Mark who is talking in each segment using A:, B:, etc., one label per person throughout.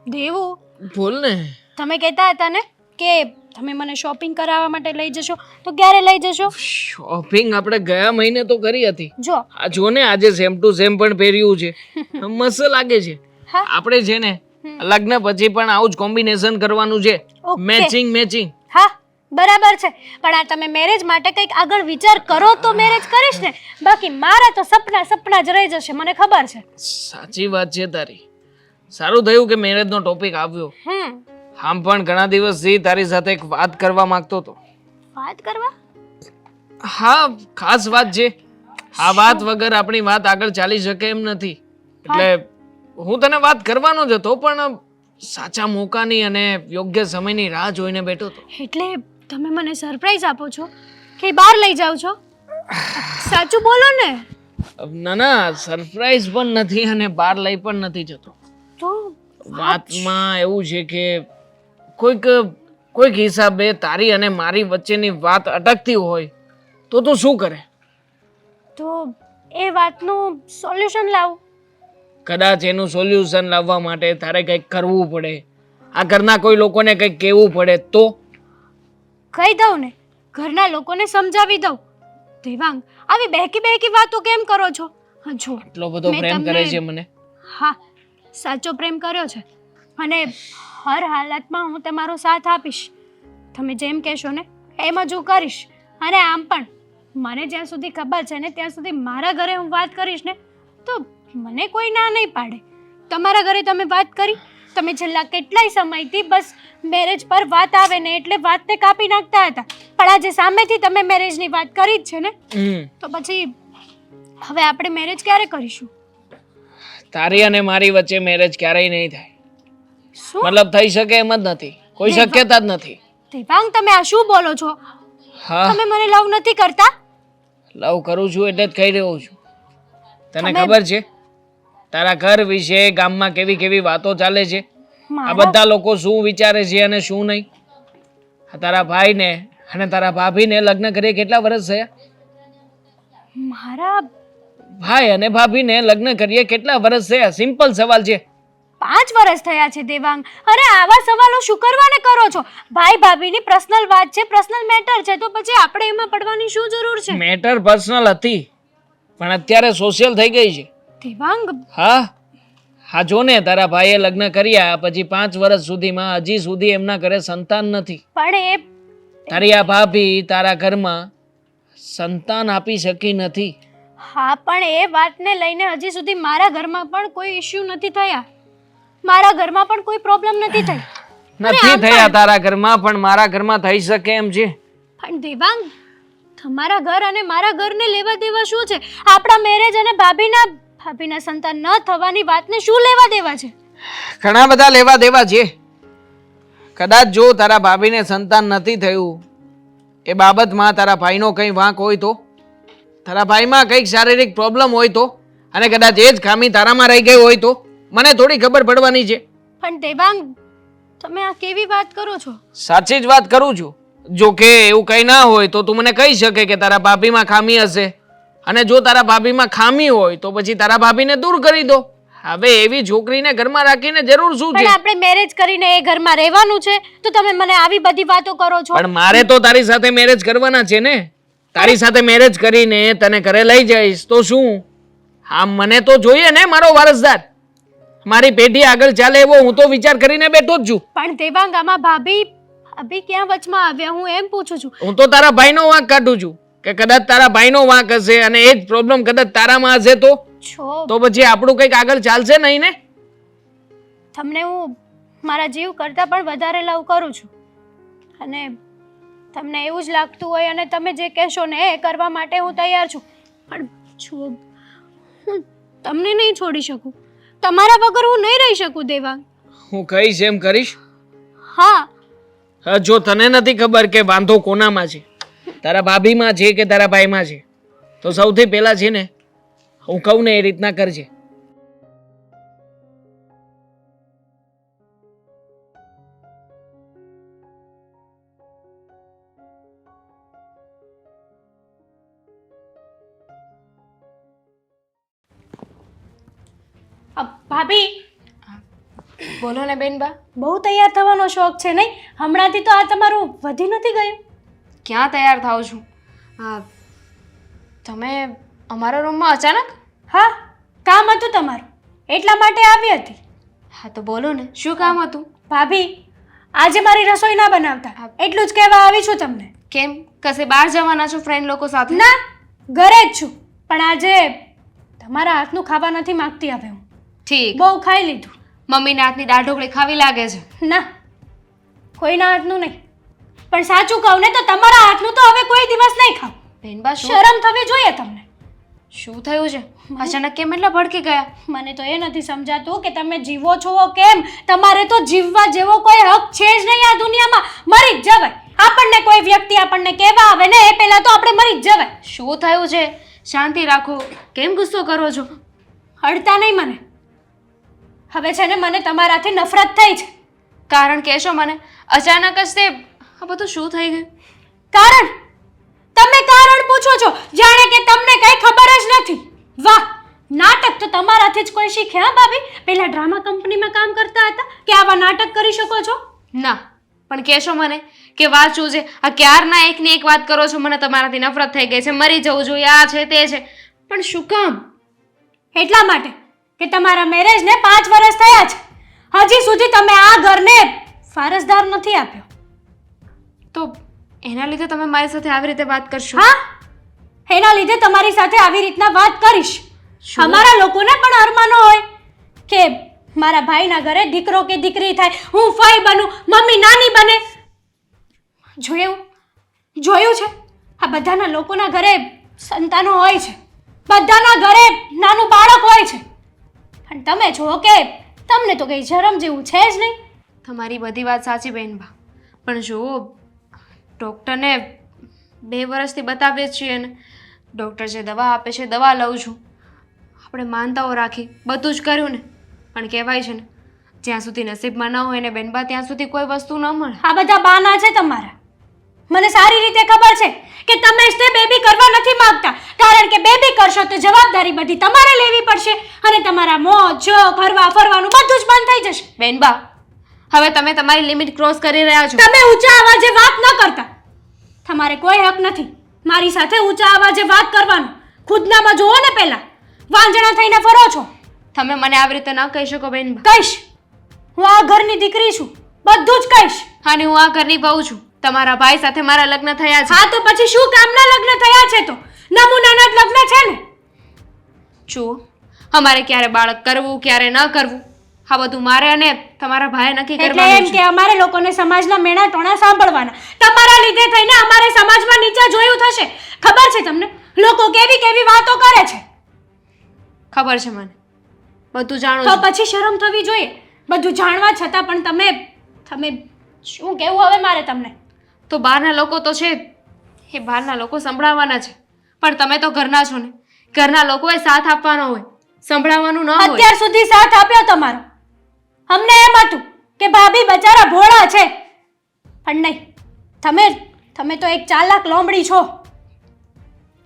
A: દેવું,
B: બોલ ને.
A: તમે કહેતા હતા ને કે તમે મને શોપિંગ કરાવવા માટે લઈ જશો, તો ક્યારે લઈ જશો?
B: શોપિંગ આપણે ગયા મહિને તો કરી હતી.
A: જો
B: આ જો ને આજે સેમ ટુ સેમ પણ પહેર્યું છે, મસ્ત લાગે છે.
A: હા
B: આપણે છે ને લગ્ન પછી પણ આવું જ કોમ્બિનેશન કરવાનું છે,
A: ઓકે.
B: Matching matching.
A: હા બરાબર છે, પણ આ તમે મેરેજ માટે કંઈક આગળ વિચાર કરો તો મેરેજ કરીશ ને, બાકી મારા તો સપના સપના જ રહી જશે, મને ખબર છે.
B: સાચી વાત છે તારી. સારું થયું કે મેરેજનો ટોપિક આવ્યો. આમ પણ ઘણા દિવસથી તારી સાથે એક વાત કરવા માંગતો હતો.
A: વાત કરવા?
B: હા, ખાસ વાત છે. આ વાત વગર આપણી વાત આગળ ચાલી શકે એમ નથી. એટલે હું તને વાત કરવાનો જ હતો, પણ સાચા મોકાની અને યોગ્ય સમયની રાહ જોઈને બેઠો હતો.
A: એટલે તમે મને સરપ્રાઈઝ આપો છો કે બહાર લઈ જાઓ છો? સાચું બોલો ને.
B: ના ના, સરપ્રાઈઝ પણ નથી અને બહાર લઈ પણ નથી જતો.
A: તો
B: વાતમાં એવું છે કે કોઈક હિસાબે તારી અને મારી વચ્ચેની વાત અટકતી હોય તો તું શું કરે?
A: તો એ વાતનું સોલ્યુશન લાવું.
B: કદાચ એનું સોલ્યુશન લાવવા માટે તારે કંઈક કરવું પડે, આ ઘરના કોઈ લોકોને કંઈક કહેવું પડે તો?
A: કહી દઉં ને, ઘરના લોકોને સમજાવી દઉં. દેવાંગ, આવી બહેકી બહેકી વાતો કેમ કરો છો? જો
B: એટલો બધો
A: મેં
B: પ્રેમ
A: તમને-
B: કરે છે મને.
A: હા, સાચો પ્રેમ કર્યો છે અને હર હાલતમાં હું તમારો સાથ આપીશ. તમે જેમ કહેશો ને એમ જ હું કરીશ. અને આમ પણ મને જ્યાં સુધી ખબર છે ને ત્યાં સુધી મારા ઘરે હું વાત કરીશ ને તો મને કોઈ ના નહીં પાડે. તમારા ઘરે તમે વાત કરી, તમે છેલ્લા કેટલાય સમયથી બસ મેરેજ પર વાત આવે ને એટલે વાતને કાપી નાખતા હતા, પણ આજે સામેથી તમે મેરેજની વાત કરી જ છે ને, તો પછી હવે આપણે મેરેજ ક્યારે કરીશું?
B: તારી અને મારી વચ્ચે મેરેજ ક્યારેય નહીં થાય.
A: શું
B: મતલબ થઈ શકે એમ જ નથી, કોઈ શક્યતા જ નથી.
A: દેવાંગ, તમે આ શું બોલો છો?
B: હા,
A: તમે મને લવ નથી કરતા?
B: લવ કરું છું એટલે જ કહી રહ્યો છું. તને
A: તમે-
B: ખબર છે તારા ઘર વિશે ગામમાં કેવી કેવી વાતો ચાલે છે? આ
A: મારા
B: બધા લોકો શું વિચારે છે અને શું નહીં? આ તારા ભાઈને અને તારા ભાભીને લગ્ન કરીએ કેટલા વર્ષ થયા?
A: મારા
B: ભાઈ અને ભાભીને લગ્ન કરીએ કેટલા વર્ષ થયા? સિમ્પલ સવાલ છે.
A: 5 વર્ષ થયા છે દેવાંગ. અરે આવા સવાલો શું કરવાને કરો છો? ભાઈ ભાભીની પર્સનલ વાત છે, પર્સનલ મેટર છે, તો પછી આપણે એમાં પડવાની શું જરૂર છે?
B: મેટર પર્સનલ હતી પણ અત્યારે સોશિયલ થઈ ગઈ છે.
A: દેવાંગ,
B: હા હા, જો ને તારા ભાઈએ લગ્ન કર્યા પછી 5 વર્ષ સુધીમાં હજી સુધી એમના ઘરે સંતાન નથી.
A: પણ એ
B: તારી આ ભાભી તારા ઘરમાં સંતાન આપી શકી નથી.
A: હા, પણ એ વાતને લઈને હજી સુધી મારા ઘરમાં પણ કોઈ ઇશ્યુ નથી થયા. મારા ઘરમાં પણ કોઈ પ્રોબ્લેમ નથી થઈ.
B: નથી થયા તારા ઘરમાં, પણ મારા ઘરમાં થઈ શકે એમ છે.
A: પણ દેવાંગ, તમારા ઘર અને મારા ઘરને લેવા દેવા શું છે? આપણા મેરેજ અને ભાભીના સંતાન ન થવાની વાતને શું લેવા દેવા છે?
B: ઘણા બધા લેવા દેવા છે. કદાચ જો તારા ભાભીને સંતાન નથી થયું એ બાબતમાં તારા ભાઈનો કંઈ વાંક હોય તો, તારા ભાઈમાં કંઈક શારીરિક પ્રોબ્લેમ હોય તો, અને કદાચ એ જ ખામી તારામાં રહી ગઈ હોય તો મને થોડી ખબર પડવાની છે.
A: પણ દેવાંગ, તમે આ કેવી વાત કરો છો?
B: સાચી જ વાત કરું છું. જો કે એવું કંઈ ના હોય તો તું મને કહી શકે કે તારા ભાભીમાં ખામી હશે, અને જો તારા ભાભીમાં ખામી હોય તો પછી તારા ભાભીને દૂર કરી દો. હવે એવી છોકરીને ઘરમાં રાખીને જરૂર શું છે?
A: પણ આપણે મેરેજ કરીને એ ઘરમાં રહેવાનું છે, તો તમે મને આવી બધી વાતો કરો છો?
B: પણ મારે તો તારી સાથે મેરેજ કરવાના છે ને. તારી સાથે મેરેજ કરીને તને ઘરે લઈ જઈશ તો શું? હા, મને તો જોઈએ ને મારો વારસદાર. મારી પેઢી આગળ ચાલે એવો હું તો વિચાર કરીને બેઠો જ છું.
A: પણ દેવાંગ, આમાં ભાભી ક્યાં વચમાં આવ્યા? હું એમ પૂછું છું.
B: હું તો તારા ભાઈનો વાંક કાઢું છું કે કદાચ તારા ભાઈનો વાંક હશે અને એ જ પ્રોબ્લેમ કદાચ તારામાં હશે તો પછી આપણું કંઈક આગળ ચાલશે નહીં ને.
A: તમને હું મારા જીવ કરતાં પણ વધારે લવ કરું છું, અને તમને એવું જ લાગતું હોય અને તમે જે કહેશો ને એ કરવા માટે હું તૈયાર છું, પણ જો હું તમને નહીં છોડી શકું. તમારા વગર હું નહીં રહી શકું દેવાંગ.
B: હું કહીશ એમ કરીશ.
A: હા,
B: જો તને નથી ખબર કે વાંધો કોનામાં છે, તારા ભાભીમાં છે કે તારા ભાઈમાં છે, તો સૌથી પહેલા છે ને હું કહું ને એ રીતના કરજે.
A: ભાભી,
C: બોલો ને બેનબા.
A: બહુ તૈયાર થવાનો શોખ છે નહીં? હમણાંથી તો આ તમારું વધી નથી ગયું?
C: ક્યાં તૈયાર થાવ છું? હા, તમે અમારા રૂમમાં અચાનક?
A: હા, કામ હતું તમારું એટલા માટે આવી હતી.
C: હા તો બોલો ને, શું કામ હતું?
A: ભાભી, આજે મારી રસોઈ ના બનાવતા, એટલું જ કહેવા આવી છું તમને.
C: કેમ, કશે બહાર જવાના છો ફ્રેન્ડ લોકો સાથે?
A: ના, ઘરે જ છું. પણ આજે તમારા હાથનું ખાવા નથી માંગતી હવે હું.
C: ઠીક.
A: બહુ ખાઈ લીધું.
C: મમ્મીના હાથની દાળ ઢોકળી ખાવી લાગે છે.
A: ના, કોઈના હાથનું નહીં. પણ સાચું કહું ને તો તમારા હાથનું તો હવે કોઈ દિવસ નહીં ખાવ.
C: બેનબા શું
A: શરમ થવી જોઈએ તમને.
C: શું થયું છે? અચાનક કેમ એટલા ભડકી ગયા?
A: મને તો એ નથી સમજાતું કે તમે જીવો છો કેમ. તમારે તો જીવવા જેવો કોઈ હક છે જ નહીં આ દુનિયામાં. મરી જ જવાય. આપણને કોઈ વ્યક્તિ આપણને કહેવા આવે ને એ પહેલા તો આપણે મરી જ જવાય.
C: શું થયું છે? શાંતિ રાખો. કેમ ગુસ્સો કરો છો?
A: હળતા નહીં મને. હવે છે ને મને તમારાથી નફરત થઈ છે.
C: કારણ કહેશો મને? અચાનક જ તે આ બધું શું થઈ ગયું?
A: કારણ? તમે કારણ પૂછો છો જાણે કે તમને કઈ ખબર જ નથી. વાહ, નાટક તો તમારાથી જ કોઈ શીખે. હા ભાભી, પહેલા ડ્રામા કંપનીમાં કામ કરતા હતા કે આવા નાટક કરી શકો છો?
C: ના, પણ કહેશો મને કે વાત શું છે? આ ક્યારના એકની એક વાત કરો છો. મને તમારાથી નફરત થઈ ગઈ છે. મરી જવું જોઈએ, આ છે તે છે. પણ શું કામ?
A: એટલા માટે કે તમારા મેરેજને 5 વર્ષ થયા છે. હજી સુધી તમે આ ઘરને વારસદાર નથી આપ્યો.
C: તો એના લીધે તમે મારી સાથે આવી રીતે વાત કરશો?
A: હા, એના લીધે તમારી સાથે આવી રીતના વાત કરીશ.
C: શું?
A: અમારા લોકોને પણ અરમાનો હોય કે મારા ભાઈના ઘરે દીકરો કે દીકરી થાય, હું ફઈ બનું, મમ્મી નાની બને. જોયું છે? આ બધાના લોકોના ઘરે સંતાનો હોય છે. બધાના ઘરે નાનું બાળક હોય છે. પણ તમે છો કે તમને તો કઈ શરમ જેવું છે જ નહીં.
C: તમારી બધી વાત સાચી બેનબા, પણ જો ડૉક્ટરને 2 વર્ષથી બતાવીએ જ છીએ ને, ડૉક્ટર જે દવા આપે છે દવા લઉં છું. આપણે માનતાઓ રાખી બધું જ કર્યું ને, પણ કહેવાય છે ને જ્યાં સુધી નસીબમાં ન હોય ને બેનબા ત્યાં સુધી કોઈ વસ્તુ ન મળે.
A: આ બધા બહાના છે તમારા. મને સારી રીતે ખબર છે કે તમે જ તે બેબી કરવા નથી માંગતા. કારણ કે બેબી કરશો તો જવાબદારી બધી તમારે લેવી પડશે અને તમારા મોજ શોખ હરવા ફરવાનું બધું જ બંધ થઈ જશે.
C: બેનબા, હવે તમે તમારી લિમિટ ક્રોસ કરી રહ્યા છો.
A: તમે ઊંચા અવાજે વાત ન કરતા. તમારે કોઈ હક નથી મારી સાથે ઊંચા અવાજે વાત કરવાનો. ખુદનામાં જોવો ને પહેલા. વાંજણા થઈને ફરો છો.
C: તમે મને આવી રીતે ન કહી શકો બેનબા.
A: કહીશ. હું આ ઘરની દીકરી છું, બધું જ કહીશ.
C: અને હું આ ઘરની વહુ છું. તમારા ભાઈ સાથે મારા લગ્ન થયા છે.
A: હા તો પછી શું કામના લગ્ન થયા છે? તો નમૂનાના જ લગ્ન છે ને.
C: જુઓ, અમારે ક્યારે બાળક કરવું ક્યારે ન કરવું આ બધું મારે અને તમારા ભાઈએ નક્કી
A: એટલે
C: કરવાનું
A: એમ
C: છે.
A: કે અમારે લોકોને સમાજના મેણા ટોણા સાંભળવાના. તમારા લીધે થઈને અમારે સમાજમાં નીચા જોયું થશે. ખબર છે તમને લોકો કેવી કેવી વાતો કરે છે?
C: ખબર છે મને, બધું જાણું
A: તો
C: છું.
A: પછી શરમ થવી જોઈએ. બધું જાણવા છતાં પણ તમે શું કહેવું હવે મારે તમને?
C: તો બહારના લોકો તો છે, એ બહારના લોકો સંભળાવવાના છે, પણ તમે તો ઘરના છો ને. ઘરના લોકોએ સાથ આપવાનો હોય, સંભળાવવાનું ન હોય.
A: અત્યાર સુધી સાથ આપ્યો તમારો. અમને એમ હતું કે ભાભી બચારા ભોળા છે, પણ નહીં. તમે તો એક ચાલાક લોમડી છો.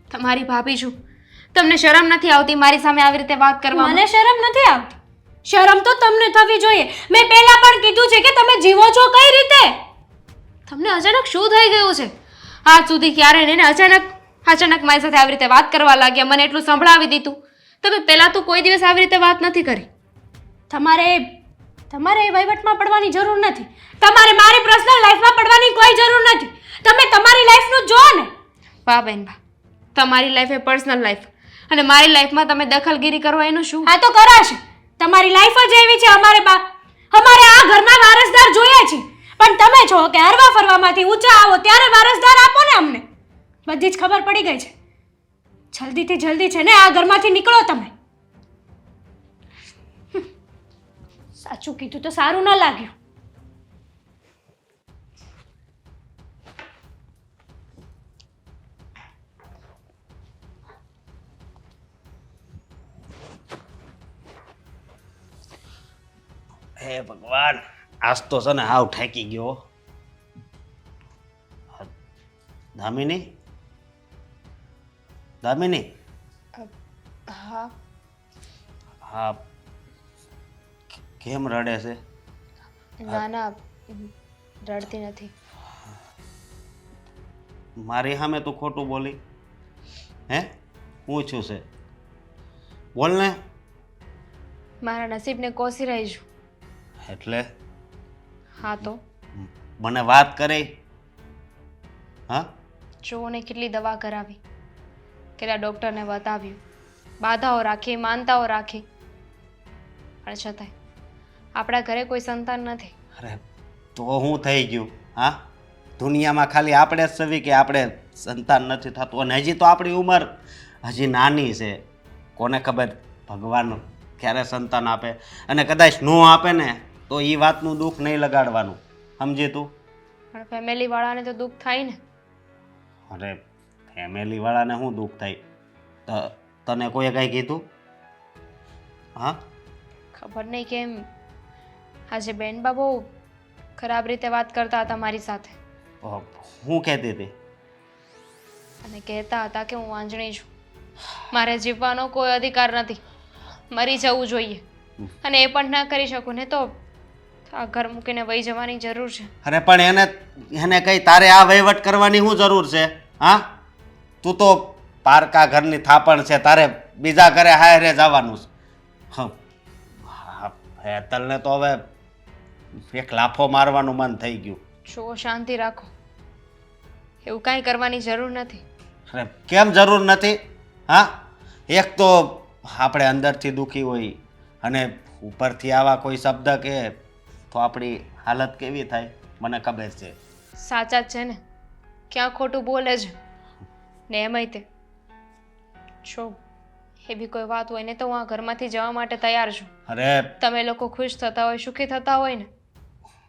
C: તમારી ભાભી છું. તમને શરમ નથી આવતી મારી સામે આવી રીતે વાત કરવામાં?
A: મને શરમ નથી આવતી. શરમ તો તમને થવી જોઈએ. મેં પહેલા પણ કીધું છે કે તમે જીવો છો કઈ રીતે?
C: તમને અચાનક શું થઈ ગયું છે? આજ સુધી ક્યારે નહીં ને અચાનક મારી સાથે આવી રીતે વાત કરવા લાગ્યા. મને એટલું સંભળાવી દીધું. તમે પહેલા તો કોઈ દિવસ આવી રીતે વાત નથી કરી.
A: તમારે એ વહીવટમાં પડવાની જરૂર નથી. તમારે મારી પર્સનલ લાઈફમાં પડવાની કોઈ જરૂર નથી. તમે તમારી લાઈફનું જુઓ ને.
C: વાહ બેન વાહ, તમારી લાઈફ એ પર્સનલ લાઈફ અને મારી લાઈફમાં તમે દખલગીરી કરો એનું શું?
A: આ તો કરાશે. તમારી લાઈફ જ એવી છે. અમારે આ ઘરના વારસદાર જોઈએ છે. પણ તમે છો કે હરવા ફરવામાંથી ઊંચા આવો ત્યારે વારસદાર આપો ને અમને. બધી જ ખબર પડી ગઈ છે. જલ્દી છે ને આ ઘરમાંથી નીકળો તમે. સાચું કીધું તો સારું ન લાગ્યું.
D: હે ભગવાન, આજ તો છે ને હાવ ઠેકી ગયો. દામિની,
C: હા,
D: હા, કેમ રડે છે?
C: ના ના રડતી નથી.
D: મારી સામે તું ખોટું બોલી? હે, હું છું છે? બોલ ને.
C: મારા નસીબને કોસી રહી છું.
D: એટલે
C: હા તો
D: મને વાત કરી? હા,
C: જુઓ ને કેટલી દવા કરાવી, કેટલા ડૉક્ટરને બતાવ્યું, બાધાઓ રાખી, માનતાઓ રાખી, પણ છતાંય આપણા ઘરે કોઈ સંતાન નથી.
D: અરે તો હું થઈ ગયું? હા, દુનિયામાં ખાલી આપણે જ સવી કે આપણે સંતાન નથી થતું? અને હજી તો આપણી ઉંમર હજી નાની છે. કોને ખબર ભગવાન ક્યારે સંતાન આપે, અને કદાચ ન આપે ને તો એ વાતનું દુઃખ નહીં લગાડવાનું, સમજી તું?
C: પણ ફેમિલીવાળાને તો દુઃખ થાય ને.
D: અરે ફેમિલીવાળાને શું દુઃખ થાય? તને કોઈએ કાંઈ કીધું? હા,
C: ખબર નહીં કેમ આજે બેનબા બહુ ખરાબ રીતે વાત કરતા હતા મારી સાથે,
D: હું કહેતી હતી?
C: અને કહેતા હતા કે હું વાંજણી છું, મારે જીવવાનો કોઈ અધિકાર નથી, મરી જવું જોઈએ, અને એ પણ ના કરી શકું ને તો આ ઘર મૂકીને વહી જવાની જરૂર છે.
D: અરે પણ એને કઈ તારે આ વહીવટ કરવાની શું જરૂર છે? હા, તું તો પારકા ઘરની થાપણ છે, તારે બીજા ઘરે હારે જવાનું છે. હેતલને તો હવે એક લાફો મારવાનું મન થઈ ગયું.
C: જો શાંતિ રાખો, એવું કાંઈ કરવાની જરૂર નથી.
D: અરે કેમ જરૂર નથી? હા, એક તો આપણે અંદરથી દુઃખી હોય અને ઉપરથી આવા કોઈ શબ્દ કહે તો આપણી હાલત કેવી થાય મને ખબર છે.
C: સાચા જ છે ને, ક્યાં ખોટું બોલે છે ને? એમાંય તે જો એવી કોઈ વાત હોય ને તો હું આ ઘરમાંથી જવા માટે તૈયાર છું.
D: અરે
C: તમે લોકો ખુશ થતા હોય, સુખી થતા હોય ને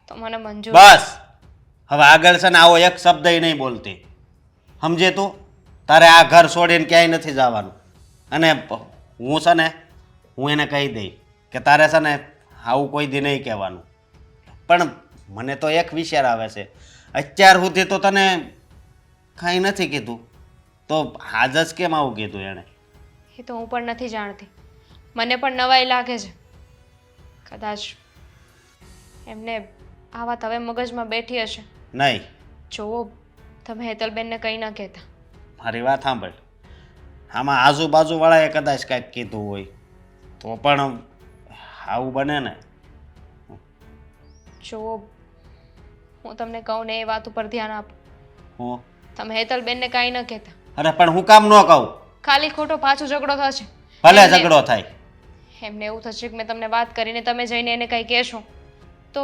C: તો મને મંજૂર.
D: બસ હવે આગળ છે ને આવો એક શબ્દ નહીં બોલતી, સમજે તું? તારે આ ઘર છોડીને ક્યાંય નથી જવાનું. અને હું છે ને હું એને કહી દઈ કે તારે છે ને આવું કોઈ દી નહીં કહેવાનું. પણ મને તો એક વિચાર આવે છે, અત્યાર સુધી તો તને કાંઈ નથી કીધું, તો આજ જ કેમ આવું કીધું એણે?
C: એ તો હું પણ નથી જાણતી, મને પણ નવાઈ લાગે છે. કદાચ એમને આ વાત હવે મગજમાં બેઠી હશે.
D: નહીં.
C: જુઓ, તમે હેતલબેનને કંઈ ન કહેતા.
D: મારી વાત સાંભળ, આમાં આજુબાજુવાળાએ કદાચ કાંઈક કીધું હોય તો પણ આવું બને ને?
C: જુઓ, હું તમને કહું ને એ વાત ઉપર ધ્યાન આપો.
D: હું
C: તમે હેતલબેનને કાંઈ ન કહેતા.
D: અરે પણ હું કામ ન કહું?
C: ખાલી ખોટો પાછો ઝઘડો થશે.
D: ભલે
C: એમને-
D: ઝઘડો થાય.
C: એમને એવું થશે કે મેં તમને વાત કરીને તમે જઈને એને કંઈ કહેશો તો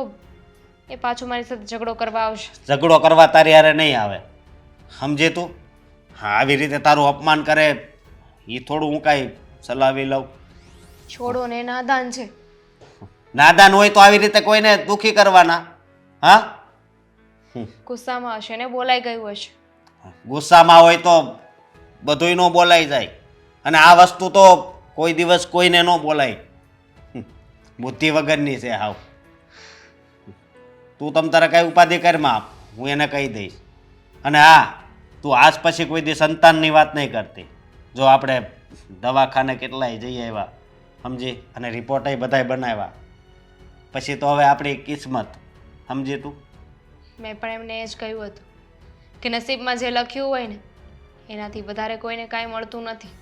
C: એ પાછું મારી સાથે ઝઘડો કરવા આવશે.
D: ઝઘડો કરવા તારી હારે નહીં આવે, સમજે તું? હા, આવી રીતે તારું અપમાન કરે એ થોડું હું કાંઈ ચલાવી લઉં?
C: છોડો ને, નાદાન છે.
D: નાદાન હોય તો આવી રીતે કોઈને દુઃખી કરવાના? હા,
C: ગુસ્સામાં હશે ને બોલાઈ ગયું હશે.
D: ગુસ્સામાં હોય તો બધુંય ન બોલાઈ જાય, અને આ વસ્તુ તો કોઈ દિવસ કોઈને ન બોલાય. બુદ્ધિ વગરની છે હાવ. તું તમ તારે કાંઈ ઉપાધિ કરમાં, હું એને કહી દઈશ. અને હા, તું આજ પછી કોઈ દી સંતાનની વાત નહીં કરતી. જો આપણે દવાખાને કેટલાય જઈ આવ્યા, સમજી, અને રિપોર્ટય બધાય બનાવ્યા, પછી તો હવે આપણી કિસ્મત, સમજી તું?
C: મેં પણ એમને એ જ કહ્યું હતું કે નસીબમાં જે લખ્યું હોય ને એનાથી વધારે કોઈને કાંઈ મળતું નથી.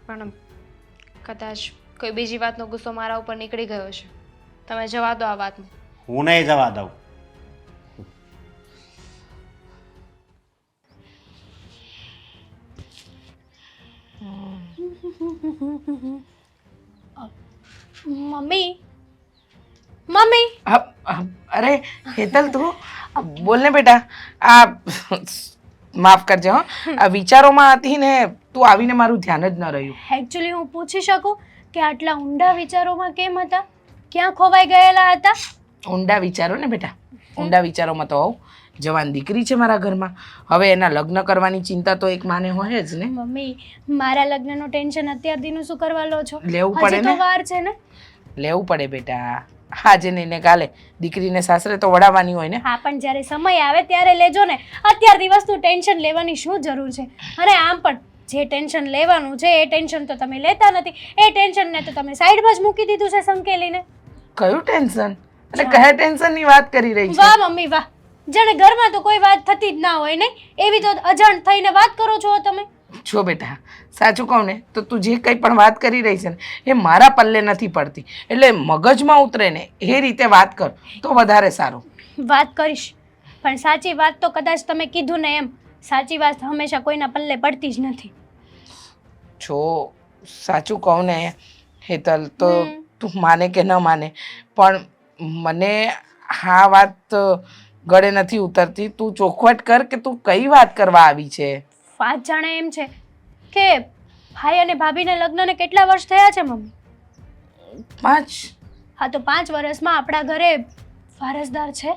C: પણ કદાચ કોઈ બીજી વાતનો ગુસ્સો મારા ઉપર નીકળી ગયો છે. તમે જવા દો આ વાતને.
D: હું નહીં જવા દઉં.
A: મમ્મી, મમ્મી,
E: અરે હેતલ, તું બોલ ને બેટા. આ માફ કરજે હો, આ વિચારોમાં હતી ને તું આવીને મારું ધ્યાન જ ન રહ્યું.
A: એકચ્યુઅલી હું પૂછી શકું કે આટલા ઊંડા વિચારોમાં કેમ હતા? ક્યાં ખોવાઈ ગયેલા હતા?
E: ઊંડા વિચારો ને બેટા, ઊંડા વિચારોમાં તો હોઉં. જવાન દીકરી છે મારા ઘરમાં, હવે એના લગ્ન કરવાની ચિંતા તો એક માને હોય જ ને.
A: મમ્મી, મારા લગ્નનું ટેન્શન અત્યારથીનું શું કરવા લો છો?
E: લેવું પડે
A: હજી તો
E: ને.
A: વાર છે ને.
E: લેવું પડે બેટા, આજે નહીં ને કાલે દીકરીને સાસરે તો વડાવવાની હોય ને.
A: હા, પણ જ્યારે સમય આવે ત્યારે લેજો ને. અત્યારથી વસ્તુ ટેન્શન લેવાની શું જરૂર છે? અને આમ પણ જે ટેન્શન લેવાનું છે એ ટેન્શન તો તમે લેતા નથી. એ ટેન્શનને તો તમે સાઈડમાં જ મૂકી દીધું છે સંકેલીને.
E: કયું ટેન્શન? અને કયા ટેન્શનની વાત કરી રહી છે?
A: વાહ મમ્મી વાહ, જાણે ઘરમાં તો કોઈ વાત થતી જ ના હોય ને, એવી તો અજાણ થઈને વાત કરો છો તમે.
E: જો બેટા, સાચું કહું ને તો તું જે કંઈ પણ વાત કરી રહી છે ને એ મારા પલ્લે નથી પડતી, એટલે મગજમાં ઉતરે ને એ રીતે વાત કર તો વધારે સારું.
A: વાત કરીશ, પણ સાચી વાત તો કદાચ તમે કીધું ને એમ, સાચી વાત હંમેશા કોઈના પલ્લે પડતી જ નથી.
E: જો સાચું કહું ને હેતલ, તો તું માને કે ન માને, પણ મને આ વાત ગળે નથી ઉતરતી. તું ચોખવટ કર કે તું કઈ વાત કરવા આવી છે.
A: વાત જાણે એમ છે કે ભાઈ અને ભાભીને લગ્નને કેટલા વર્ષ થયા છે મમ્મી?
E: 5.
A: હા, તો 5 વર્ષમાં આપણા ઘરે વારસદાર છે?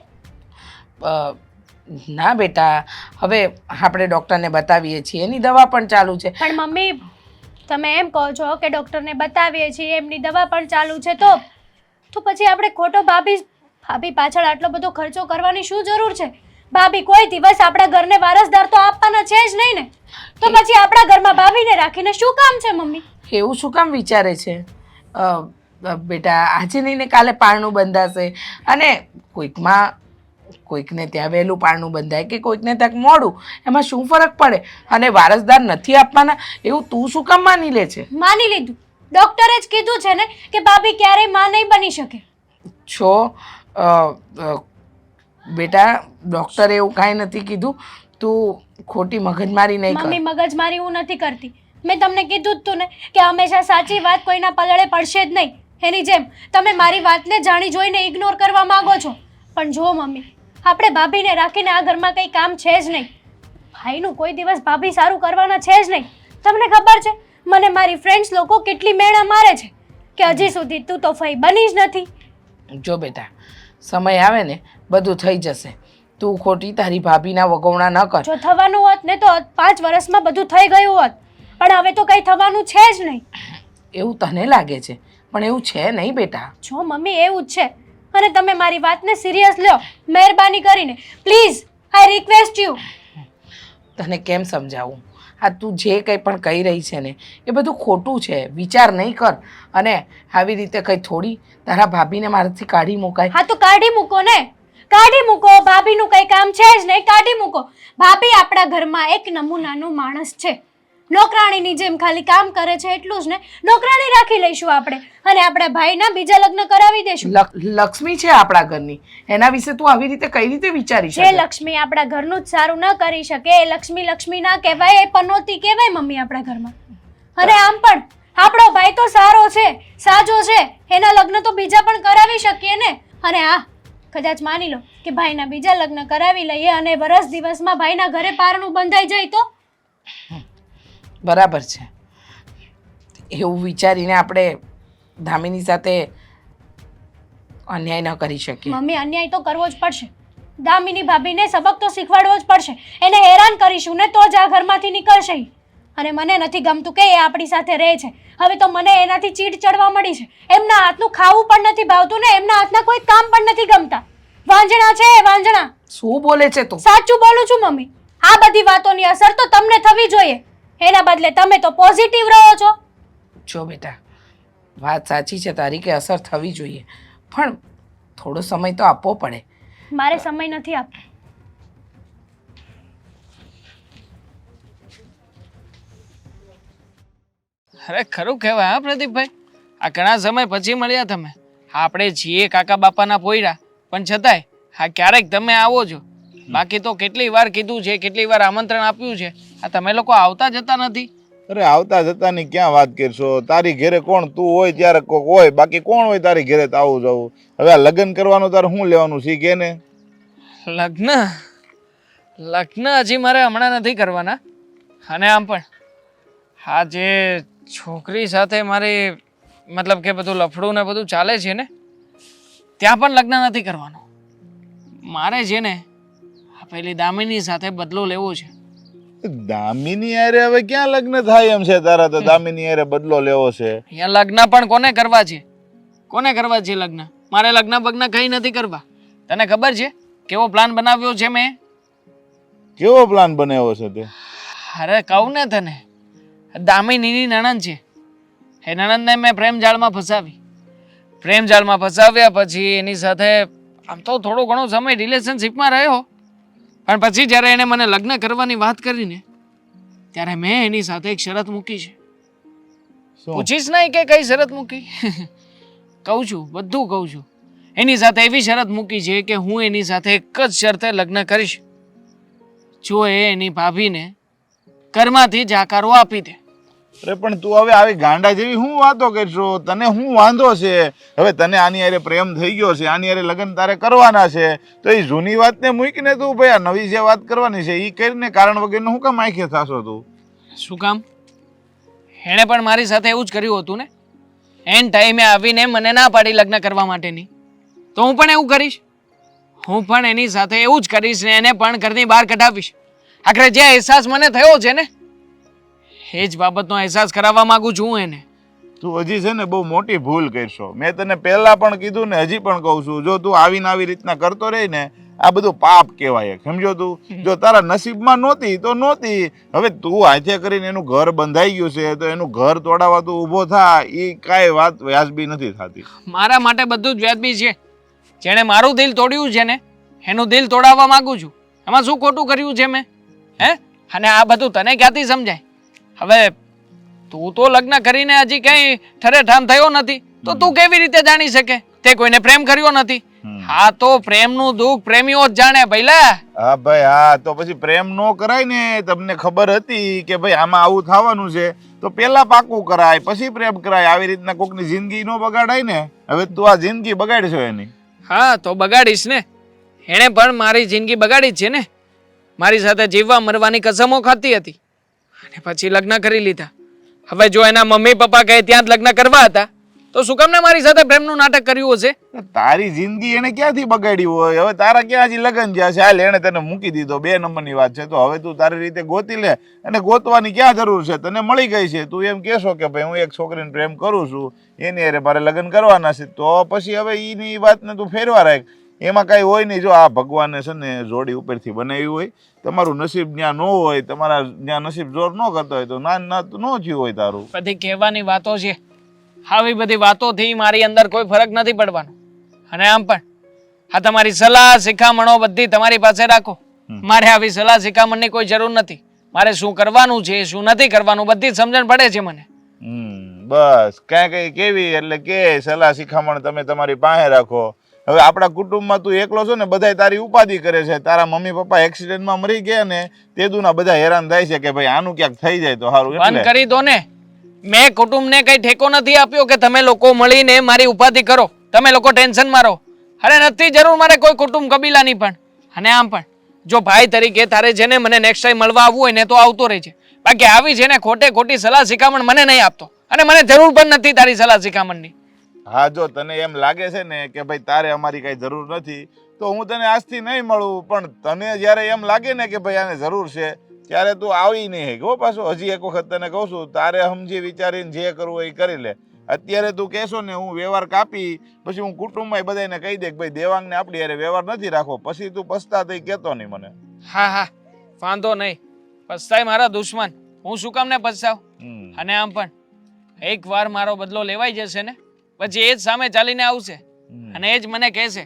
E: ના બેટા, હવે આપણે ડૉક્ટરને બતાવીએ છીએ, એની દવા પણ ચાલુ છે.
A: પણ મમ્મી, તમે એમ કહો છો કે ડૉક્ટરને બતાવીએ છીએ, એમની દવા પણ ચાલુ છે, તો પછી આપણે ખોટો ભાભી પાછળ આટલો બધો ખર્ચો કરવાની શું જરૂર છે? ભાભી કોઈ દિવસ આપણા ઘરને વારસદાર તો આપવાના છે જ નહીં ને, તો પછી આપણા ઘરમાં ભાભીને રાખીને શું કામ છે મમ્મી?
E: એવું શું કામ વિચારે છે? બેટા, આજે નહીં ને કાલે પારણું બંધાશે, અને કોઈકને ત્યાં વહેલું પારણું બંધાય કે કોઈકને ત્યાં મોડું, એમાં શું ફરક પડે? અને વારસદાર નથી આપવાના એવું તું શું કામ માની લે છે?
A: માની લીધું, ડૉક્ટરે જ કીધું છે ને કે ભાભી ક્યારેય માં નહીં બની શકે.
E: છો બેટા, ડૉક્ટરે એવું કાંઈ નથી કીધું. તું ખોટી મગજમારી નહીં કર.
A: મમ્મી, મગજમારી હું નથી કરતી. મેં તમને કીધું જ તું ને કે હંમેશા સાચી વાત કોઈના પલળે પડશે જ નહીં. એની જેમ તમે મારી વાતને જાણી જોઈને ઇગ્નોર કરવા માંગો છો. પણ જુઓ મમ્મી, આપણે ભાભીને રાખીને આ ઘરમાં કંઈ કામ છે જ નહીં. ભાઈનું કોઈ દિવસ ભાભી સારું કરવાના છે જ નહીં. તમને ખબર છે, મને મારી ફ્રેન્ડ્સ લોકો કેટલી મેણા મારે છે કે હજી સુધી તું તો ફઈ બની જ નથી.
E: જો બેટા, સમય આવે ને બધું થઈ જશે. તું ખોટી તારી ભાભીના વગોવણા ન કર.
A: જો થવાનું હોત ને તો 5 વર્ષમાં બધું થઈ ગયું હોત, પણ હવે તો કંઈ થવાનું છે જ નહીં.
E: એવું તને લાગે છે, પણ એવું છે નહીં બેટા.
A: જો મમ્મી, એવું જ છે, અને તમે મારી વાતને સિરિયસ લ્યો, મહેરબાની કરીને પ્લીઝ, આઈ રિક્વેસ્ટ યુ.
E: તને કેમ સમજાવું? આ તું જે કંઈ પણ કહી રહી છે ને એ બધું ખોટું છે. વિચાર નહીં કર, અને આવી રીતે કંઈ થોડી તારા ભાભીને મારાથી કાઢી મુકાય.
A: હા, તો કાઢી મૂકો ને, કાઢી મૂકો. ભાભીનું કંઈ કામ છે જ નહીં, કાઢી મૂકો. ભાભી આપણા ઘરમાં એક નમૂનાનું માણસ છે, નોકરાણીની જેમ ખાલી કામ કરે છે એટલું જ ને. નોકરાણી રાખી લઈશું આપણે, અને આપણા ભાઈના બીજા લગ્ન કરાવી દેશું.
E: લક્ષ્મી છે આપણા ઘરની, એના વિશે તું આવી રીતે કઈ રીતે વિચારી
A: જે
E: શકે?
A: લક્ષ્મી આપણા ઘરનું જ સારું ન કરી શકે એ લક્ષ્મી ના કહેવાય, એ પનોતી કહેવાય મમ્મી આપણા ઘરમાં. અને આમ પણ આપણો ભાઈ તો સારો છે, સાજો છે, એના લગ્ન તો બીજા પણ કરાવી શકીએ ને. અને હા, કદાચ માની લો કે ભાઈના બીજા લગ્ન કરાવી લઈએ અને વરસ દિવસમાં ભાઈના ઘરે પારણું બંધાઈ જાય તો?
E: બરાબર છે. એવું વિચારીને આપણે ધામીની સાથે અન્યાય ન કરી શકીએ.
A: મમ્મી, અન્યાય તો કરવો જ પડશે. દામિની ભાભીને સબક તો શીખવાડવો જ પડશે. એને હેરાન કરીશું ને તો જ આ ઘરમાંથી નીકળશે ઈ. અને મને નથી ગમતું કે એ આપણી સાથે રહે છે. હવે તો મને એનાથી ચીડ ચડવા મળી છે. એમના હાથનું ખાવું પણ નથી ભાવતું ને એમના હાથના કોઈ કામ પણ નથી ગમતા. વાંજણા છે વાંજણા.
E: શું બોલે છે તું?
A: સાચું બોલું છું મમ્મી. આ બધી વાતોની અસર તો તમને થવી જોઈએ, એના બદલે તમે તો પોઝિટિવ રહો છો.
E: જો બેટા, વાત સાચી છે તારી કે અસર થવી જોઈએ, પણ થોડો સમય તો આપવો પડે.
A: મારે સમય નથી આપવો.
B: અરે ખરું કહેવાય હા પ્રદીપભાઈ, આ ઘણા સમય પછી મળ્યા તમે. આપણે છીએ કાકા બાપાના પોયરા, પણ છતાંય હા ક્યારેક તમે આવો છો. બાકી તો કેટલી વાર કીધું છે, કેટલી વાર આમંત્રણ આપ્યું છે, આ તમે લોકો આવતા જતા નથી.
F: અરે આવતા જતાની ક્યાં વાત કરશો? તારી ઘેરે કોણ? તું હોય ત્યારે કોક હોય, બાકી કોણ હોય તારી ઘેરે તો આવું જવું? હવે આ લગ્ન કરવાનું તારે શું લેવાનું છે કે ને?
B: લગ્ન લગ્ન હજી મારે હમણાં નથી કરવાના. અને આમ પણ હા, જે છોકરી સાથે મારી મતલબ કે બધું લફડું ને બધું ચાલે છે ને, ત્યાં પણ લગ્ન નથી કરવાનો. મારે છે ને આ પેલી દામિની સાથે બદલો લેવો છે.
F: દામિની યારે હવે ક્યાં લગ્ન થાય એમ છે તારા? તો દામિની યારે બદલો લેવો છે?
B: અહીંયા લગ્ન પણ કોને કરવા છે? કોને કરવા છે લગ્ન? મારે લગ્ન બગ્ન કંઈ નથી કરવા. તને ખબર છે કેવો પ્લાન બનાવ્યો છે મેં?
F: કેવો પ્લાન બનાવ્યો છે તે?
B: અરે કહું ને તને, દામિનીની નણંદ છે, એ નણંદને મેં પ્રેમ જાળમાં ફસાવી. પ્રેમ જાળમાં ફસાવ્યા પછી એની સાથે આમ તો થોડો ઘણો સમય રિલેશનશિપમાં રહ્યો, પણ પછી જ્યારે એણે મને લગ્ન કરવાની વાત કરીને ત્યારે મેં એની સાથે એક શરત મૂકી છે.
F: શું?
B: પૂછીશ નહીં કે કઈ શરત મૂકી? કહું છું, બધું કહું છું. એની સાથે એવી શરત મૂકી છે કે હું એની સાથે એક જ શરતે લગ્ન કરીશ, જો એ એની ભાભીને ઘરમાંથી જાકારો આપી દે.
F: અરે પણ તું હવે આવી ગાંડા જેવી હું વાતો કરશો? તને હું વાંધો છે? હવે તને આની હારે પ્રેમ થઈ ગયો છે, આની હારે લગ્ન તારે કરવાના છે, તો એ જૂની વાતને મૂકીને તું ભાઈ આ નવી જે વાત કરવાની છે એ કરીને કારણ વગરનું હું કામ આંખે થાશો તું?
B: શું કામ? એણે પણ મારી સાથે એવું જ કર્યું હતું ને. એન ટાઈમે આવીને મને ના પાડી લગ્ન કરવા માટેની, તો હું પણ એવું કરીશ. હું પણ એની સાથે એવું જ કરીશ ને એને પણ ઘરની બહાર કઢાવીશ. આખરે જે અહેસાસ મને થયો છે ને એ જ બાબતનો અહેસાસ કરાવવા માંગુ છું હું એને.
F: તું હજી છે ને બહુ મોટી ભૂલ કરશો. મેં તને પહેલા પણ કીધું ને હજી પણ કહું છું, જો તું આવીને આવી રીતના કરતો રહી ને આ બધું પાપ કહેવાય. સમજો તું? જો તારા નસીબમાં નહોતી તો નહોતી. હવે તું હાથે કરીને એનું ઘર બંધાઈ ગયું છે તો એનું ઘર તોડાવવા તું ઊભો થા, એ કાંઈ વાત વ્યાજબી નથી થતી.
B: મારા માટે બધું જ વ્યાજબી છે. જેણે મારું દિલ તોડ્યું છે ને એનું દિલ તોડાવવા માંગુ છું. એમાં શું ખોટું કર્યું છે મેં? હે? અને આ બધું તને ક્યાંથી સમજાય? હવે તું તો લગ્ન કરીને હજી કઈ ઠરેઠામ થયો નથી, તો તું કેવી રીતે જાણી શકે? તે કોઈને પ્રેમ કર્યો નથી. હા તો પ્રેમનું દુઃખ પ્રેમીઓ જ જાણે ભઈલા.
F: હા ભાઈ હા, તો પછી પ્રેમ નો કરાય ને. તમને ખબર હતી કે ભાઈ આમાં આવું થવાનું છે તો પેલા પાકું કરાય પછી પ્રેમ કરાય. આવી રીતના કોકની જિંદગી નો બગાડાય ને. હવે તું આ જિંદગી બગાડશો એની.
B: હા તો બગાડીશ ને. એણે પણ મારી જિંદગી બગાડી જ છે ને. મારી સાથે જીવવા મરવાની કસમો ખાતી હતી અને પછી લગ્ન કરી લીધા. હવે જો એના મમ્મી પપ્પા કહે ત્યાં જ લગ્ન કરવા હતા તો શું કામ ને મારી સાથે પ્રેમનું નાટક કર્યું હશે?
F: તારી જિંદગી એને ક્યાંથી બગાડી હોય? હવે તારા ક્યાં હજી લગ્ન જ્યાં છે હાલ એને તને મૂકી દીધો, 2 નંબરની વાત છે. તો હવે તું તારી રીતે ગોતી લે. અને ગોતવાની ક્યાં જરૂર છે? તને મળી ગઈ છે. તું એમ કહેશો કે ભાઈ હું એક છોકરીને પ્રેમ કરું છું, એની હારે મારે લગ્ન કરવાના છે, તો પછી હવે એની વાતને તું ફેરવા રાખ. એમાં કાંઈ હોય નહીં. જો આ ભગવાને છે ને જોડી ઉપરથી બનાવી હોય, તમારું નસીબ ત્યાં ન હોય, તમારા ત્યાં નસીબ જોર ન કરતો હોય તો ના ન થયું હોય તારું.
B: બધી કહેવાની વાતો છે. આવી બધી વાતોથી મારી અંદર કોઈ ફરક નથી પડવાનો. અને આમ પણ આ તમારી સલાહ શિખામણો બધી તમારી પાસે રાખો. મારે આવી સલાહ શિખામણની કોઈ જરૂર નથી. મારે શું કરવાનું છે શું નથી કરવાનું બધી જ સમજણ પડે છે મને.
F: બસ કઈ કેવી એટલે કે સલાહ શિખામણ તમે તમારી પાસે રાખો. હવે આપણા કુટુંબમાં તું એકલો છો ને, બધાય તારી ઉપાધિ કરે છે. તારા મમ્મી પપ્પા એક્સિડન્ટમાં મરી ગયા ને તેદુના બધા હેરાન થાય છે કે ભાઈ આનું ક્યાંક થઈ જાય તો સારું.
B: બંધ કરી દો ને. મેં કુટુંબને કઈ ઠેકો નથી આપ્યો કે તમે લોકો મળીને મારી ઉપાધિ કરો, તમે લોકો ટેન્શનમાં રહો. અરે નથી જરૂર મારે કોઈ કુટુંબ કબીલાની પણ. અને આમ પણ જો ભાઈ તરીકે તારે જેને મને નેક્સ્ટ ટાઈમ મળવા આવવું હોય ને તો આવતો રહેજે. બાકી આવી છે ને ખોટે ખોટી સલાહ શિખામણ મને નહીં આપતો, અને મને જરૂર પણ નથી તારી સલાહ શિખામણની.
F: હા જો તને એમ લાગે છે ને કે ભાઈ તારે અમારી કઈ જરૂર નથી તો હું તને આજથી નહીં મળું, પણ તને જ્યારે એમ લાગે ને કે ભાઈ આને જરૂર છે ત્યારે તું આવી નહીં ગો. પાછો હજી એક વખત તને કહું છું, તારે સમજી વિચારીને જે કરવું હોય એ કરી લે. અત્યારે તું કહેશો ને હું વ્યવહાર કાપી પછી હું કુટુંબમાં બધાને કહી દે કે ભાઈ દેવાંગને આપણી યારે વ્યવહાર નથી રાખવો, પછી તું પછતા થઈ કહેતો નહીં મને.
B: હા હા વાંધો નહીં. પછતાય મારા દુશ્મન, હું શું કામ ને પછતાવ? અને આમ પણ એક વાર મારો બદલો લેવાઈ જશે ને પછી એ જ સામે ચાલીને આવશે અને એ જ મને કહેશે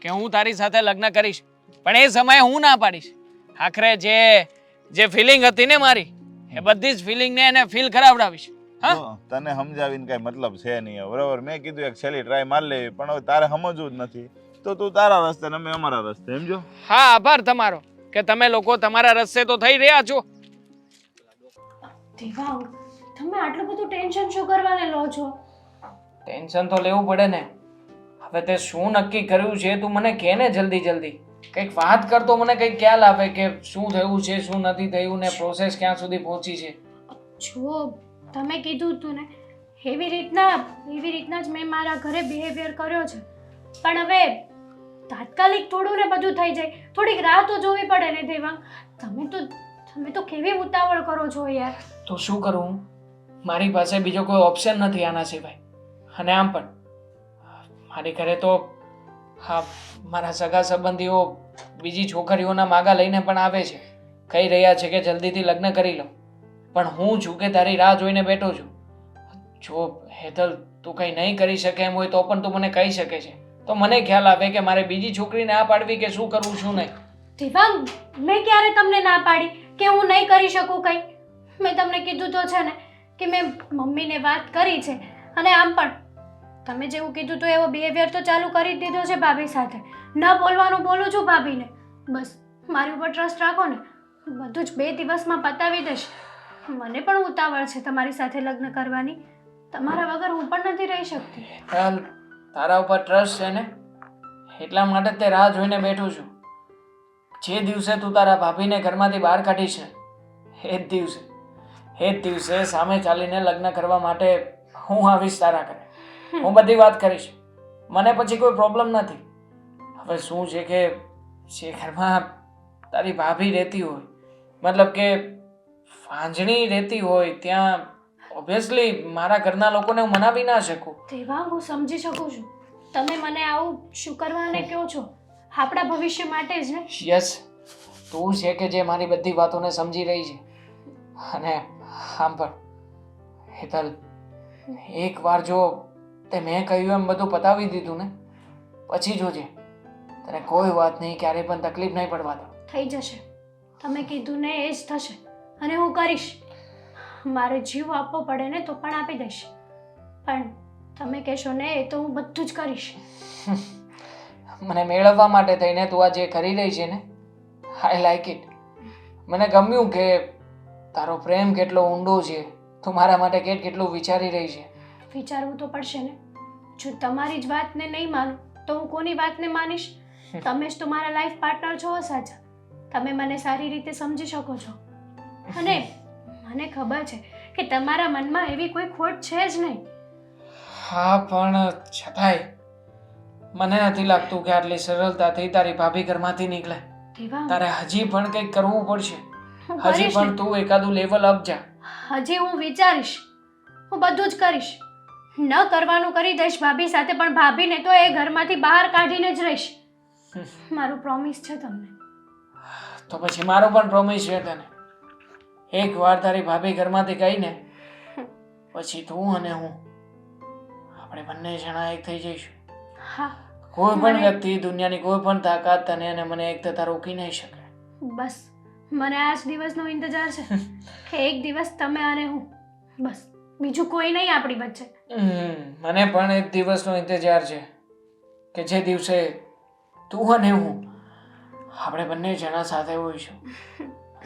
B: કે હું તારી સાથે લગ્ન કરીશ. પણ એ સમયે હું ના પાડીશ. આખરે જે ફિલિંગ હતી ને મારી એ બધી જ ફિલિંગને એને ફીલ કરાવડાવીશ. હા
F: તને સમજાવીને કઈ મતલબ છે નહીં. બરાબર મેં કીધું એક છેલ્લી ટ્રાય માર લેવી, પણ હવે તારે સમજવું જ નથી તો તું તારા રસ્તે ને અમે અમારા રસ્તે. સમજો?
B: હા આભાર તમારો કે તમે લોકો તમારા રસ્તે તો થઈ રહ્યા છો.
A: દેવાંગ, તમે આટલું બધું ટેન્શન શું કરવાને લો છો?
B: ટેન્શન તો લેવું પડે ને. હવે તે શું નક્કી કર્યું છે તું મને કહે ને જલ્દી જલ્દી. કંઈક વાત કરતો મને કંઈક ખ્યાલ આવે કે શું થયું છે શું નથી થયું ને પ્રોસેસ ક્યાં સુધી પહોંચી છે.
A: જો તમે કીધું હતું ને એવી રીતના જ મેં મારા ઘરે બિહેવિયર કર્યો છે. પણ હવે તાત્કાલિક થોડું ને બધું થઈ જાય, થોડીક રાહ તો જોવી પડે ને દેવાંગ. તમે તો કેવી ઉતાવળ કરો છો યાર.
B: તો શું કરું? મારી પાસે બીજો કોઈ ઓપ્શન નથી આના સિવાય. અને આમ પણ મારી ઘરે તો હા મારા સગા સંબંધીઓ બીજી છોકરીઓના માગા લઈને પણ આવે છે, કહી રહ્યા છે કે જલ્દીથી લગ્ન કરી લો. પણ હું છું કે તારી રાહ જોઈને બેઠો છું. જો હેતલ તું કંઈ નહીં કરી શકે એમ હોય તો પણ તું મને કહી શકે છે, તો મને ખ્યાલ આવે કે મારે બીજી છોકરીને આ પાડવી કે શું કરવું શું નહીં.
A: દેવાંગ, મેં ક્યારે તમને ના પાડી કે હું નહીં કરી શકું કંઈ? મેં તમને કીધું તો છે ને કે મેં મમ્મીને વાત કરી છે, અને આમ પણ તમે જેવું કીધું તો એવો બિહેવિયર તો ચાલુ કરી જ દીધો છે ભાભી સાથે. ન બોલવાનું બોલું છું ભાભીને. બસ મારી ઉપર ટ્રસ્ટ રાખો ને, બધું જ 2 દિવસમાં પતાવી દઈશ. મને પણ ઉતાવળ છે તમારી સાથે લગ્ન કરવાની. તમારા વગર હું પણ નથી રહી શકતી.
B: હેતલ, તારા ઉપર ટ્રસ્ટ છે ને, એટલા માટે તે રાહ જોઈને બેઠું છું. જે દિવસે તું તારા ભાભીને ઘરમાંથી બહાર કાઢીશ ને, એ જ દિવસે સામે ચાલીને લગ્ન કરવા માટે હું આવીશ તારા ઘરે. હું બધી વાત કરીશ, મને પછી કોઈ પ્રોબ્લેમ નથી. હવે શું છે કે જે ઘરમાં તારી ભાભી રહેતી હોય, મતલબ કે વાંજણી રહેતી હોય, ત્યાં ઓબ્વિયસલી મારા ઘરના લોકોને હું મનાવી ના શકું.
A: દેવાંગ, હું સમજી શકું છું તમે મને આવું શું કરવાને કહો છો. આપણા ભવિષ્ય માટે જ ને.
B: યસ, તું છે કે જે મારી બધી વાતોને સમજી રહી છે. અને આમ પણ હેતલ, એકવાર જો તે મેં કહ્યું એમ બધું પતાવી દીધું ને, પછી જોજે તને કોઈ વાત નહીં, ક્યારેય પણ તકલીફ નહીં પડવા દો.
A: થઈ જશે. તમે કીધું ને એ જ થશે, અને હું કરીશ. મારે જીવ આપવો પડે ને તો પણ આપી દઈશ, પણ તમે કહેશો ને એ તો હું બધું જ કરીશ.
B: મને મેળવવા માટે થઈને તું આ જે કરી રહી છે ને, આઈ લાઈક ઇટ. મને ગમ્યું કે તારો પ્રેમ કેટલો ઊંડો છે, તું મારા માટે કેટલું વિચારી રહી છે.
A: વિચારવું તો પડશે ને. જો તમારી જ વાતને નહીં માનું તો હું કોની વાતને માનીશ? તમે જ તો મારા લાઈફ પાર્ટનર છો સાચા. તમે મને સારી રીતે સમજી શકો છો, અને મને ખબર છે કે તમારા મનમાં એવી કોઈ ખોટ છે જ નહીં.
B: હા, પણ છતાંય મને નથી લાગતું કે આટલી સરળતાથી તારી ભાભી ઘરમાંથી નીકળે.
A: દેવાંગ,
B: તારે હજી પણ કંઈક કરવું પડશે.
A: હું
B: હજી
A: કરીશ
B: પણ
A: ને.
B: તું એકાદું લેવલ અપ જા.
A: હજી હું વિચારીશ, હું બધું જ કરીશ. ન કરવાનું કરી દઈશ ભાભી સાથે, પણ ભાભીને તો એ ઘરમાંથી બહાર કાઢીને જ રહીશ. મારું પ્રોમિસ છે તમને.
B: તો પછી મારો પણ પ્રોમિસ છે તને. એકવાર તારી ભાભી ઘરમાંથી ગઈ ને, પછી તું અને હું આપણે બંને જણા એક થઈ જઈશું.
A: હા,
B: કોઈ પણ
A: મને-
B: વ્યક્તિ, દુનિયાની કોઈ પણ તાકાત તને અને મને એક થતા રોકી નહીં શકે.
A: બસ મને આ જ દિવસનો ઇંતજાર છે કે એક દિવસ તમે અને હું, બસ બીજું કોઈ નહીં આપણી વચ્ચે.
B: મને પણ એક દિવસનો ઇંતજાર છે કે જે દિવસે તું અને હું આપણે બંને જણા સાથે હોઈશું.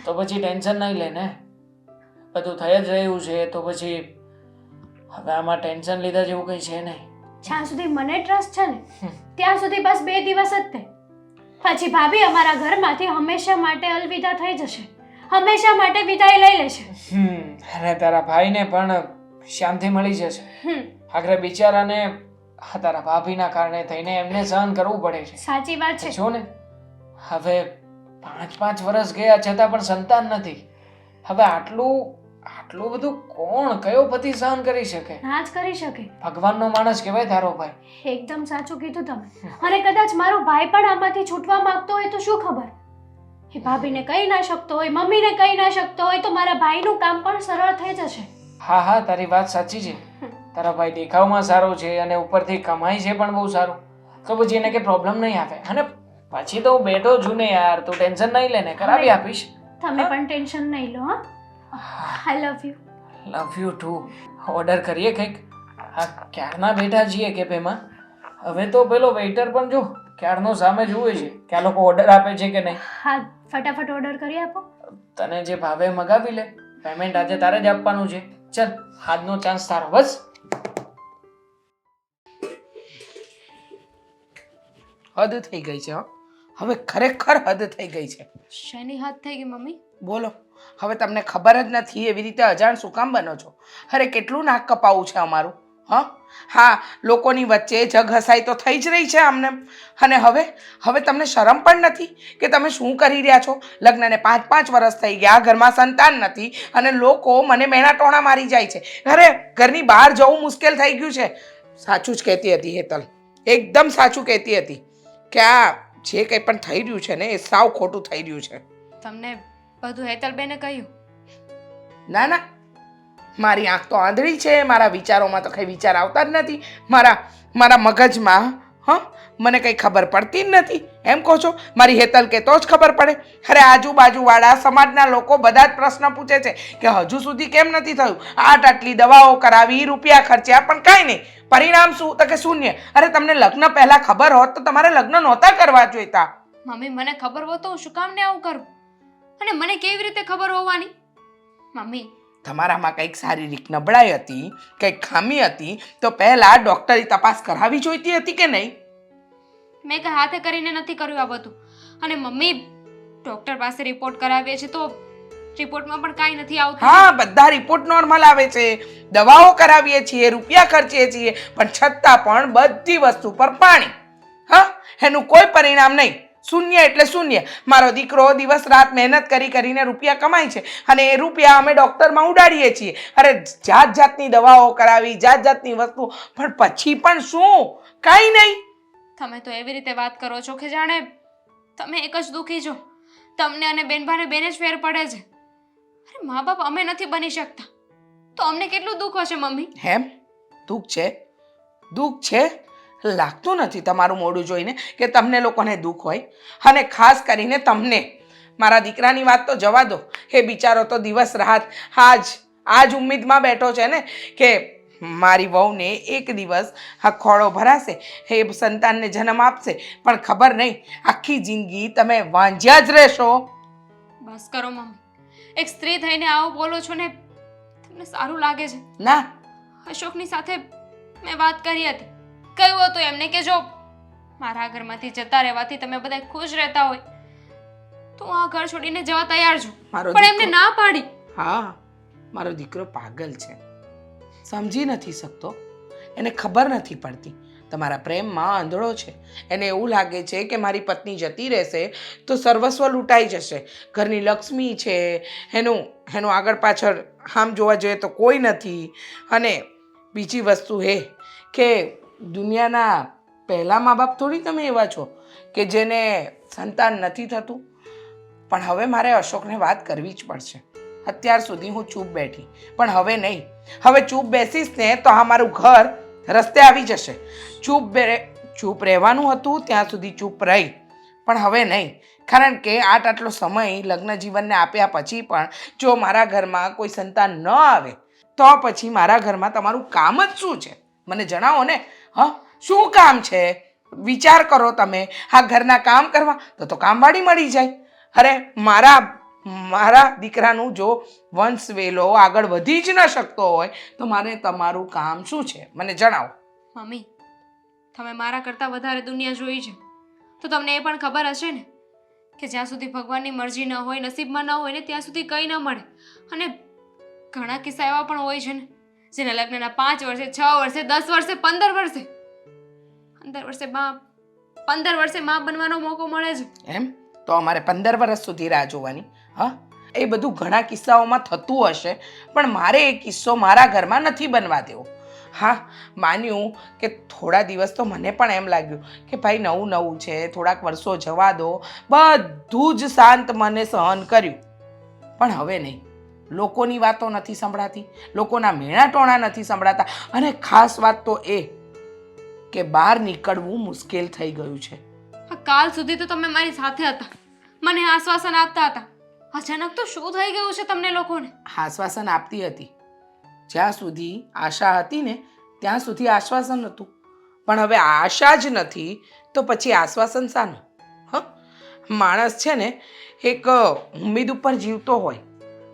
B: તો પછી ટેન્શન નહીં લે ને, બધું થઈ જ રહ્યું છે, તો પછી હવે આમાં ટેન્શન લીધા જેવું કંઈ છે નહીં.
A: જ્યાં સુધી મને ટ્રસ્ટ છે ને ત્યાં સુધી બસ 2 દિવસ જ તે. પછી ભાભી અમારા ઘરમાંથી હંમેશા માટે અલવિદા થઈ જશે, હંમેશા માટે વિદાય લઈ લેશે.
B: અને તારા ભાઈને પણ શાંતિ મળી જશે. આગળ બિચારાને તારા ભાભીના કારણે થઈને એમને સહન કરવું પડે છે.
A: સાચી વાત છે.
B: જો ને, હવે 5 વર્ષ ગયા છતાં પણ સંતાન નથી. હવે આટલું બધું કોણ, કયો પતિ સહન કરી શકે?
A: ના જ કરી શકે.
B: ભગવાનનો માણસ કહેવાય તારો ભાઈ.
A: એકદમ સાચું કીધું તમે. અને કદાચ મારો ભાઈ પણ આમાંથી છૂટવા માંગતો હોય તો શું ખબર, એ ભાભીને કહી ના શકતો હોય, મમ્મીને કહી ના શકતો હોય, તો મારા ભાઈનું કામ પણ સરળ થઈ જશે.
B: હા, તારી વાત સાચી છે. તારા ભાઈ દેખાવમાં સારો છે અને ઉપરથી કમાઈ છે પણ બહુ સારું, તો પછી એને કે પ્રોબ્લેમ નહીં આવે. અને પછી તો હું બેઠો છું ને યાર, તું ટેન્શન નહીં લે ને, કરાવી આપીશ.
A: તમે પણ ટેન્શન નહીં લો. હા, I love you.
B: Love you too. Order કરીએ કંઈક. હા, ક્યારના બેઠા છીએ કેફેમાં. હવે તો પેલો વેઇટર પણ જો ક્યારનો સામે જુએ છે કે આ લોકો ઓર્ડર આપે છે કે નહીં.
A: હા, ફટાફટ ઓર્ડર કરી આપો.
B: તને જે ભાવે મગાવી લે. પેમેન્ટ આજે તારે જ આપવાનું છે. ચલ, આજનો ચાન્સ તારો. બસ
E: હદ થઈ ગઈ છે. હવે ખરેખર હદ થઈ ગઈ છે.
C: શેની હાથ થઈ ગઈ મમ્મી?
E: બોલો, હવે તમને ખબર જ નથી એવી રીતે અજાણ શું કામ બનો છો? અરે કેટલું નાક કપાવું છે અમારું. હા, લોકોની વચ્ચે જગ હસાઈ તો થઈ જ રહી છે આમને. અને હવે તમને શરમ પણ નથી કે તમે શું કરી રહ્યા છો? લગ્નને 5 વર્ષ થઈ ગયા, ઘરમાં સંતાન નથી, અને લોકો મને મેણા ટોણા મારી જાય છે. ઘરની બહાર જવું મુશ્કેલ થઈ ગયું છે. સાચું જ કહેતી હતી હેતલ, એકદમ સાચું કહેતી હતી કે આ જે કંઈ પણ થઈ રહ્યું છે ને એ સાવ ખોટું થઈ રહ્યું છે.
C: તમને બધું હેતલબેને કહ્યું?
E: ના, મારી આંખ તો આંધળી છે, મારા વિચારોમાં તો કંઈ વિચાર આવતા જ નથી, મારા મગજમાં મને કંઈ ખબર પડતી જ નથી એમ કહો છો? મારી હેતલ કે તો જ ખબર પડે? અરે આજુબાજુવાળા સમાજના લોકો બધા જ પ્રશ્ન પૂછે છે કે હજુ સુધી કેમ નથી થયું, આટલી દવાઓ કરાવી, રૂપિયા ખર્ચ્યા, પણ કાંઈ નહીં, પરિણામ શું? તો કે શૂન્ય. અરે તમને લગ્ન પહેલા ખબર હોત તો તમારે લગ્ન નહોતા કરવા જોઈતા.
C: મમ્મી મને ખબર હોત તો હું શું કામ ને આવું કરું? અને મને કેવી રીતે ખબર હોવાની? મમ્મી
E: તમારામાં કંઈક શારીરિક નબળાઈ હતી, કંઈક ખામી હતી તો પહેલા ડૉક્ટરી તપાસ કરાવી જોઈતી હતી કે નહીં?
C: મેં કંઈ હાથે કરીને નથી કર્યું આ બધું. અને મમ્મી ડૉક્ટર પાસે રિપોર્ટ કરાવીએ છીએ તો રિપોર્ટમાં પણ કાંઈ નથી આવતું.
E: હા, બધા રિપોર્ટ નોર્મલ આવે છે, દવાઓ કરાવીએ છીએ, રૂપિયા ખર્ચીએ છીએ, પણ છતાં પણ બધી વસ્તુ પર પાણી. એનું કોઈ પરિણામ નહીં. શૂન્ય એટલે શૂન્ય. મારો દીકરો દિવસ રાત મહેનત કરીને રૂપિયા કમાય છે અને એ રૂપિયા અમે ડૉક્ટરમાં ઉડાડીએ છીએ. અરે જાત જાતની દવાઓ કરાવી, જાત જાતની વસ્તુ, પણ પછી પણ શું? કાંઈ નહીં.
C: તમે તો એવી રીતે વાત કરો છો કે જાણે તમે એક જ દુઃખી છો. તમને અને બેનભાને બેને જ ફેર પડે છે. અરે મા બાપ અમે નથી બની શકતા તો અમને કેટલું દુઃખ હશે મમ્મી?
E: હેમ દુઃખ છે? દુઃખ છે? લાગતું નથી તમારું મોઢું જોઈને કે તમને લોકોને દુઃખ હોય. અને ખાસ કરીને તમને. મારા દીકરાની વાત તો જવા દો, એ બિચારો તો દિવસ રાત આજ ઉમ્મીદમાં બેઠો છે ને કે મારી વહુને એક દિવસ આ ખોળો ભરાશે, એ સંતાનને જન્મ આપશે, પણ ખબર નહીં આખી જિંદગી તમે વાંઝ્યા જ રહેશો.
C: બસ કરો મમ્મી, એક સ્ત્રી થઈને આવો બોલો છો ને તમને સારું લાગે છે?
E: ના,
C: અશોકની સાથે મેં વાત કરી હતી, કહ્યું હતું એમને કે જો મારા ઘરમાંથી જતા રહેવાથી તમે બધા ખુશ રહેતા હોય તો હું આ ઘર છોડીને જવા તૈયાર છું, પણ એમને ના પાડી.
E: હા, મારો દીકરો પાગલ છે, સમજી નથી શકતો, એને ખબર નથી પડતી. તમારા પ્રેમમાં આંધળો છે. એને એવું લાગે છે કે મારી પત્ની જતી રહેશે તો સર્વસ્વ લૂંટાઈ જશે, ઘરની લક્ષ્મી છે, એનું આગળ પાછળ આમ જોવા જોઈએ તો કોઈ નથી. અને બીજી વસ્તુ એ કે દુનિયાના પહેલા મા બાપ થોડી તમે એવા છો કે જેને સંતાન નથી થતું. પણ હવે મારે અશોકને વાત કરવી જ પડશે. અત્યાર સુધી હું ચૂપ બેઠી, પણ હવે નહીં. હવે ચૂપ બેસીશ ને તો આ મારું ઘર રસ્તે આવી જશે. ચૂપ રહેવાનું હતું ત્યાં સુધી ચૂપ રહી, પણ હવે નહીં. કારણ કે આટલો સમય લગ્ન જીવનને આપ્યા પછી પણ જો મારા ઘરમાં કોઈ સંતાન ન આવે તો પછી મારા ઘરમાં તમારું કામ જ શું છે? મને જણાવો ને. શું કામ છે? વિચાર કરો તમે. આ ઘરના કામ કરવા તો કામવાળી મળી જાય. અરે મારા દીકરાનું જો વંશ વેલો આગળ વધી જ ન શકતો હોય તો મારે તમારું કામ શું છે? મને જણાવો.
C: મમ્મી તમે મારા કરતાં વધારે દુનિયા જોઈ છે તો તમને એ પણ ખબર હશે ને કે જ્યાં સુધી ભગવાનની મરજી ન હોય, નસીબમાં ન હોય ને ત્યાં સુધી કંઈ ન મળે. અને ઘણા કિસ્સા એવા પણ હોય છે ને જેને લગ્નના 5 વર્ષે, 6 વર્ષે, 10 વર્ષે, 15 વર્ષે મા બનવાનો મોકો મળે છે.
E: એમ તો અમારે 15 વર્ષ સુધી રાહ જોવાની? એ બધું ઘણા કિસ્સાઓમાં થતું હશે, પણ મારે એ કિસ્સો મારા ઘરમાં નથી બનવા દેવો. માન્યું કે થોડા દિવસ તો મને પણ એમ લાગ્યું કે ભાઈ નવું છે, થોડાક વર્ષો જવા દો, બધું જ શાંત મને સહન કર્યું. પણ હવે નહીં. લોકોની વાતો નથી સંભળાતી, લોકોના મેણા ટોણા નથી સંભળાતા, અને ખાસ વાત તો એ કે બહાર નીકળવું મુશ્કેલ થઈ ગયું છે.
C: કાલ સુધી તો તમે મારી સાથે હતા, મને આશ્વાસન આપતા હતા. અચાનક તો શું થઈ ગયું છે તમને લોકોને?
E: આશ્વાસન આપતી હતી, જ્યાં સુધી આશા હતી ને ત્યાં સુધી આશ્વાસન હતું, પણ હવે આશા જ નથી તો પછી આશ્વાસન શાનું? માણસ છે ને એક ઉમ્મીદ ઉપર જીવતો હોય,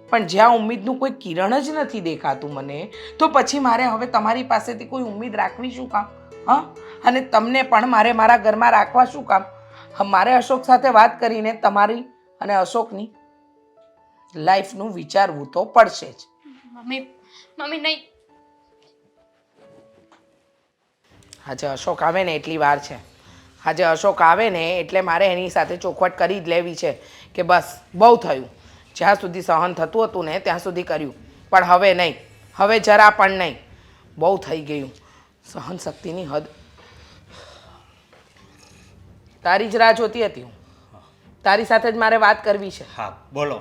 E: પણ જ્યાં ઉમ્મીદનું કોઈ કિરણ જ નથી દેખાતું મને, તો પછી મારે હવે તમારી પાસેથી કોઈ ઉમ્મીદ રાખવી શું કામ? અને તમને પણ મારે મારા ઘરમાં રાખવા શું કામ? મારે અશોક સાથે વાત કરીને તમારી અને અશોકની લાઈફનું વિચારવું તો પડશે જ.
C: મમ્મી નહીં.
E: આજે અશોક આવે ને એટલી વાર છે. આજે અશોક આવે ને એટલે મારે એની સાથે ચોખવટ કરી જ લેવી છે કે બસ બહુ થયું. જ્યાં સુધી સહન થતું હતું ને ત્યાં સુધી કર્યું, પણ હવે નહીં. હવે જરા પણ નહીં. બહુ થઈ ગયું. સહન શક્તિની હદ. તારી જ રાહ જોતી હતી હું. તારી સાથે જ મારે વાત કરવી છે.
D: હા બોલો.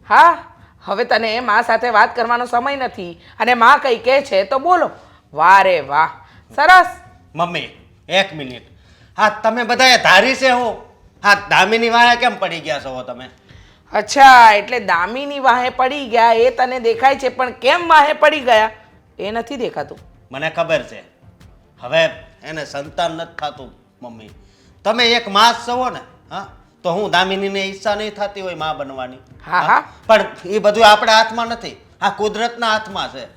E: હા, હવે તને મા સાથે વાત કરવાનો સમય નથી અને મા કંઈ કહે છે તો બોલો. વાહ રે વાહ, સરસ.
D: મમ્મી એક મિનિટ, હા તમે બધાએ ધારી છે હું હા દામિની વાહે કેમ પડી ગયા છો તમે?
E: અચ્છા, એટલે દામિની વાહે પડી ગયા એ તને દેખાય છે, પણ કેમ વાહે પડી ગયા એ નથી દેખાતું.
D: મને ખબર છે, હવે એને સંતાન નથી થતું. મમ્મી તમે એક માં જ છો ને, હા તો હું દામિનીને ઈચ્છા નહીં થતી હોય માં બનવાની?
E: હા, હા.
D: પણ એ બધું આપણા હાથમાં નથી, આ કુદરતના હાથમાં છે.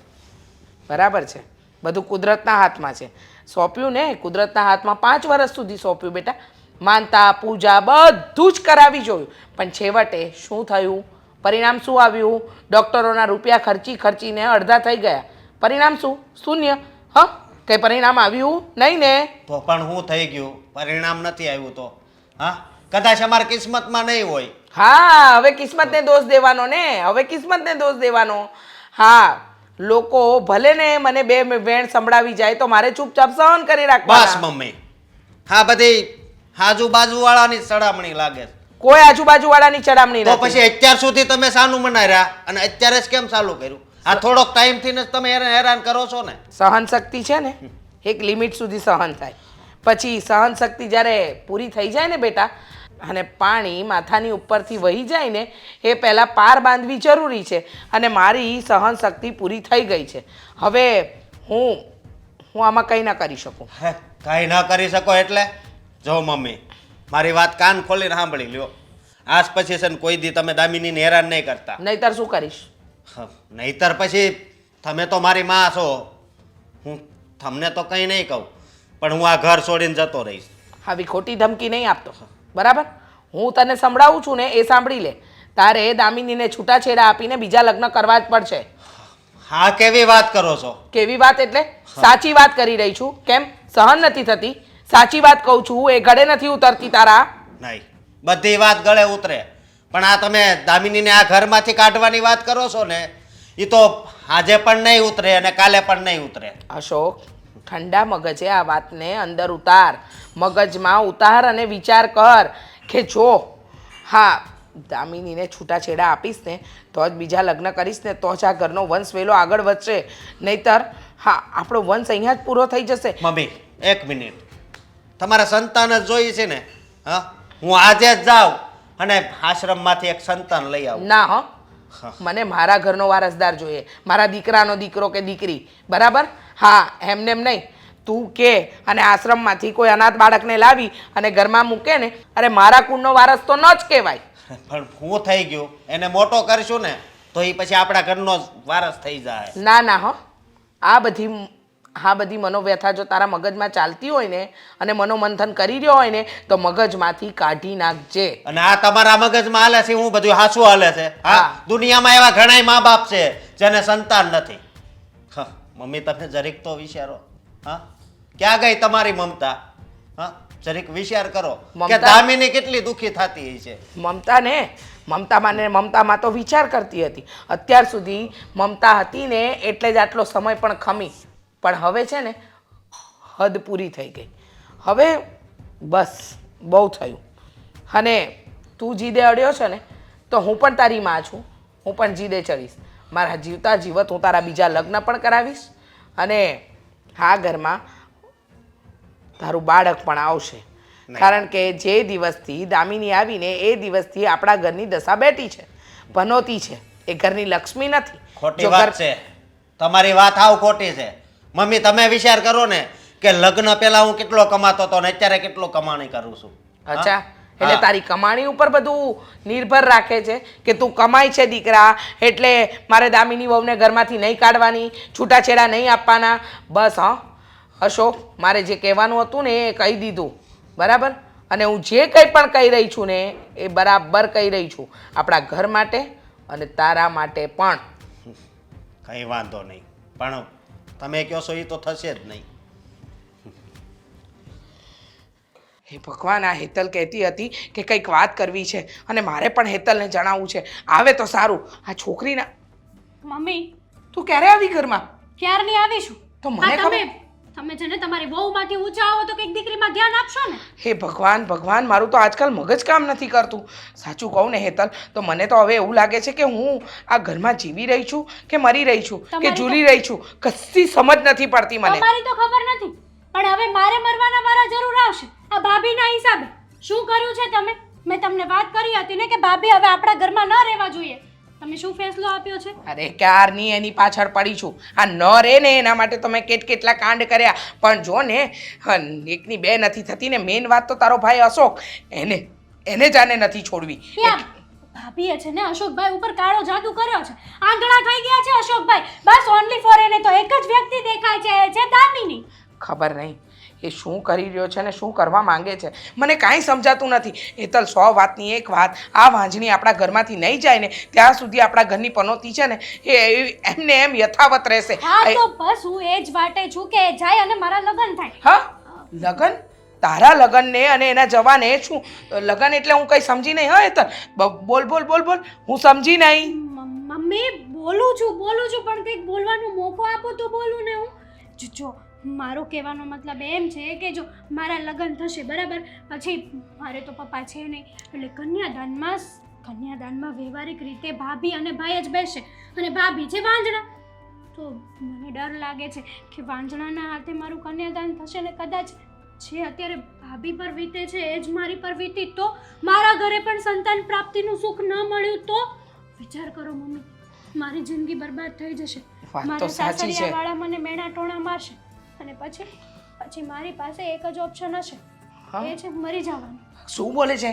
E: બરાબર છે, બધું કુદરતના હાથમાં છે. સોંપ્યું ને કુદરતના હાથમાં 5 વર્ષ સુધી સોંપ્યું બેટા. માનતા પૂજા બધું જ કરાવી જોયું, પણ છેવટે શું થયું? પરિણામ શું આવ્યું? ડૉક્ટરોના રૂપિયા ખર્ચીને અડધા થઈ ગયા. પરિણામ શું? શૂન્ય. હ કંઈ પરિણામ આવ્યું નહીં ને?
D: તો પણ હું થઈ ગયું, પરિણામ નથી આવ્યું તો હા કદાચ અમારી કિસ્મતમાં નહીં હોય.
E: હા, હવે કિસ્મતને દોષ દેવાનો ને, હવે કિસ્મતને દોષ દેવાનો. હા, લોકો ભલે ને મને બે વેણ સંભળાવી જાય તો મારે ચૂપચાપ સહન કરી
D: બસ
E: રાખવાના.
D: મમ્મી, હા બધી આજુબાજુ વાળાની સડામણી લાગે છે.
E: કોઈ આજુબાજુ વાળાની ચડામણી
D: તો
E: નથી.
D: પછી અત્યાર સુધી તમે સાનું મનાર્યા અને અત્યારે જ કેમ ચાલુ કર્યું? આ થોડોક ટાઈમ થી જ તમે હેરાન કરો છો ને.
E: સહન શક્તિ છે ને એક લિમિટ સુધી સહન થાય, પછી સહન શક્તિ જ્યારે પૂરી થઈ જાય ને બેટા, અને પાણી માથાની ઉપરથી વહી જાય ને એ પહેલાં પાર બાંધવી જરૂરી છે. અને મારી સહન શક્તિ પૂરી થઈ ગઈ છે. હવે હું આમાં કંઈ ના કરી શકું.
D: હે, કાંઈ ન કરી શકો એટલે? જો મમ્મી મારી વાત કાન ખોલીને સાંભળી લ્યો, આજ પછી છે ને કોઈ દી તમે દામિનીને હેરાન નહીં કરતા.
E: નહીતર શું કરીશ?
D: નહીતર પછી તમે તો મારી માં છો, હું તમને તો કંઈ નહીં કહું, પણ હું આ ઘર છોડીને જતો રહીશ.
E: આવી ખોટી ધમકી નહીં આપતો, બરાબર? હું તને સંભળાવું છું ને એ સાંભળી લે. તારે દામિનીને છૂટાછેડા આપીને બીજા લગ્ન કરવા જ પડશે.
D: હા કેવી વાત કરો છો?
E: કેવી વાત એટલે? સાચી વાત કરી રહી છું. કેમ સહન નથી થતી? સાચી વાત કહું છું, એ ગળે નથી ઉતરતી તારા?
D: નહીં, બધી વાત ગળે ઉતરે, પણ આ તમે દામિનીને આ ઘરમાંથી કાઢવાની વાત કરો છો ને, એ તો આજે પણ નહીં ઉતરે અને કાલે પણ નહીં ઉતરે.
E: અશોક, ઠંડા મગજે આ વાતને અંદર ઉતાર, મગજમાં ઉતાર અને વિચાર કર કે જો હા દામિનીને છૂટાછેડા આપીશ ને તો જ બીજા લગ્ન કરીશ ને તો જ આ ઘરનો વંશ વેલો આગળ વધશે. નહીતર હા આપણો વંશ અહીંયા જ પૂરો થઈ જશે.
D: મમ્મી એક મિનિટ, તમારા સંતાન જ જોઈએ છે ને? હા હું આજે જ જાઉં અને આશ્રમમાંથી એક સંતાન લઈ આવું.
E: ના મને મારા ઘરનો વારસદાર જોઈએ, મારા દીકરાનો દીકરો કે દીકરી, બરાબર? હા એમને એમ નહીં. તું કે અને આશ્રમમાંથી કોઈ અનાથ બાળકને લાવી અને ઘરમાં મૂકે ને, અરે મારા કુળનો વારસ તો ન જ કહેવાય.
D: પણ હું થઈ ગયું, એને મોટો કરશું ને તો એ પછી આપણા ઘરનો જ વારસ થઈ જાય.
E: ના ના આ બધી મનોવ્યથા જો તારા મગજમાં ચાલતી હોય ને અને મનોમંથન કરી રહ્યો હોય ને તો મગજમાંથી કાઢી નાખજે.
D: અને આ તમારા મગજમાં હાલે છે હું બધું હાસું હાલે છે? હા દુનિયામાં એવા ઘણાય મા બાપ છે જેને સંતાન નથી. હા મમ્મી તમે જરીક તો વિચારો. હા ક્યાં ગઈ તમારી મમતા? હા જરીક વિચાર કરો કે દામિની કેટલી દુઃખી થતી છે.
E: મમતામાં તો વિચાર કરતી હતી. અત્યાર સુધી મમતા હતી ને એટલે જ આટલો સમય પણ ખમી, પણ હવે છે ને હદ પૂરી થઈ ગઈ. હવે બસ બહુ થયું. અને તું જીદે અડ્યો છે ને તો હું પણ તારી માં છું, હું પણ જીદે ચડીશ. મારા જીવતા જીવત હું તારા બીજા લગ્ન પણ કરાવીશ અને આ ઘરમાં તારું બાળક પણ આવશે. કારણ કે જે દિવસથી દામિની આવીને એ દિવસથી આપણા ઘરની દશા બેઠી છે, પનોતી છે. એ ઘરની લક્ષ્મી નથી.
D: ખોટી વાત છે, તમારી વાત હાવ ખોટી છે. મમ્મી તમે વિચાર કરો ને કે લગ્ન પહેલા હું કેટલો કમાતો હતો ને અત્યારે કેટલો કમાણી કરું છું.
E: અચ્છા, એટલે તારી કમાણી ઉપર બધું નિર્ભર રાખે છે કે તું કમાય છે દીકરા એટલે મારે દામિની વહુને ઘરમાંથી નહીં કાઢવાની, છૂટાછેડા નહીં આપવાના. બસ અશોક, મારે જે કહેવાનું હતું ને એ કહી દીધું, બરાબર? અને હું જે કંઈ પણ કહી રહી છું ને એ બરાબર કહી રહી છું, આપણા ઘર માટે અને તારા માટે પણ.
D: કંઈ વાંધો નહીં, પણ તમે કહો છો એ તો થશે જ નહીં.
E: હે ભગવાન, આ હેતલ કહેતી હતી કે કંઈક વાત કરવી છે અને મારે પણ હેતલને જણાવવું છે. આવે તો સારું. આ છોકરીના
A: મમ્મી
E: તું ક્યારે આવી ઘરમાં?
A: ક્યારની આવી છું.
E: તો મને ખબર
A: તમે છે ને તમારી વહુમાંથી ઊંચા આવો તો કંઈક દીકરીમાં ધ્યાન આપશો ને.
E: હે ભગવાન ભગવાન, મારું તો આજકાલ મગજ કામ નથી કરતું. સાચું કહું ને હેતલ, તો મને તો હવે એવું લાગે છે કે હું આ ઘરમાં જીવી રહી છું કે મરી રહી છું કે
A: તમારી તો-
E: ઝૂલી રહી છું, કશી સમજ નથી પડતી મને.
A: તમારી તો ખબર નથી, પણ હવે મારે મરવાના વારા જરૂર આવશે આ ભાભીના હિસાબે. શું કર્યું છે તમે? મેં તમને વાત કરી હતી ને કે ભાભી હવે આપણા ઘરમાં ન રહેવા જોઈએ. તમે શું ફેસલો આપ્યો છે?
E: અરે ક્યારની એની પાછળ પડી છું. આ ન રે ને એના માટે તો મેં કેટલા કાંડ કર્યા, પણ જો ને એકની બે નથી થતી ને. મેઇન વાત તો તારો ભાઈ અશોક, એને જાને નથી છોડવી.
A: યા ભાભીએ છે ને અશોકભાઈ ઉપર કાળો જાદુ કર્યો છે. આંધળા થઈ ગયા છે અશોકભાઈ. બસ ઓનલી ફોર એને તો એક જ વ્યક્તિ દેખાય છે, એ છે દામિની.
E: ખબર નહીં એ શું કરી રહ્યો છે ને શું કરવા માંગે છે, મને કાંઈ સમજાતું નથી. હેતલ, 100 વાતની એક વાત, આ વાંજણી આપણા ઘરમાંથી નહીં જાય ને ત્યાં સુધી આપણા ઘરની પનોતી છે ને એ એમને એમ યથાવત રહેશે.
A: હા તો બસ હું એ જ વાટે છું કે એ જાય અને મારા લગ્ન થાય.
E: હા, લગન? તારા લગન ને અને એના જવાને શું લગન? એટલે હું કઈ સમજી નહીં. હા હેતલ, બોલ બોલ બોલ બોલ, હું સમજી નહીં.
A: મમ્મી બોલું છું પણ કંઈક બોલવાનો મોકો આપો તો બોલું ને હું. જો મારો કહેવાનો મતલબ એમ છે કે જો મારા લગ્ન થશે બરાબર, પછી મારે તો પપ્પા છે નહીં, એટલે કન્યાદાનમાં વ્યવહારિક રીતે ભાભી અને ભાઈ જ બેસે, અને ભાભી છે વાંજણા. તો મને ડર લાગે છે કે વાંજણાના હાથે મારું કન્યાદાન થશે ને કદાચ જે અત્યારે ભાભી પર વીતે છે એ જ મારી પર વીતી તો મારા ઘરે પણ સંતાન પ્રાપ્તિનું સુખ ન મળ્યું તો વિચાર કરો મમ્મી, મારી જિંદગી બરબાદ થઈ જશે.
E: વાત તો
A: મારા
E: સાચી છે.
A: સાસરિયાવાળા મને મેણા ટોણા મારશે અને પછી મારી પાસે એક જ ઓપ્શન હશે, એ છે મરી જવાનું.
E: શું બોલે છે?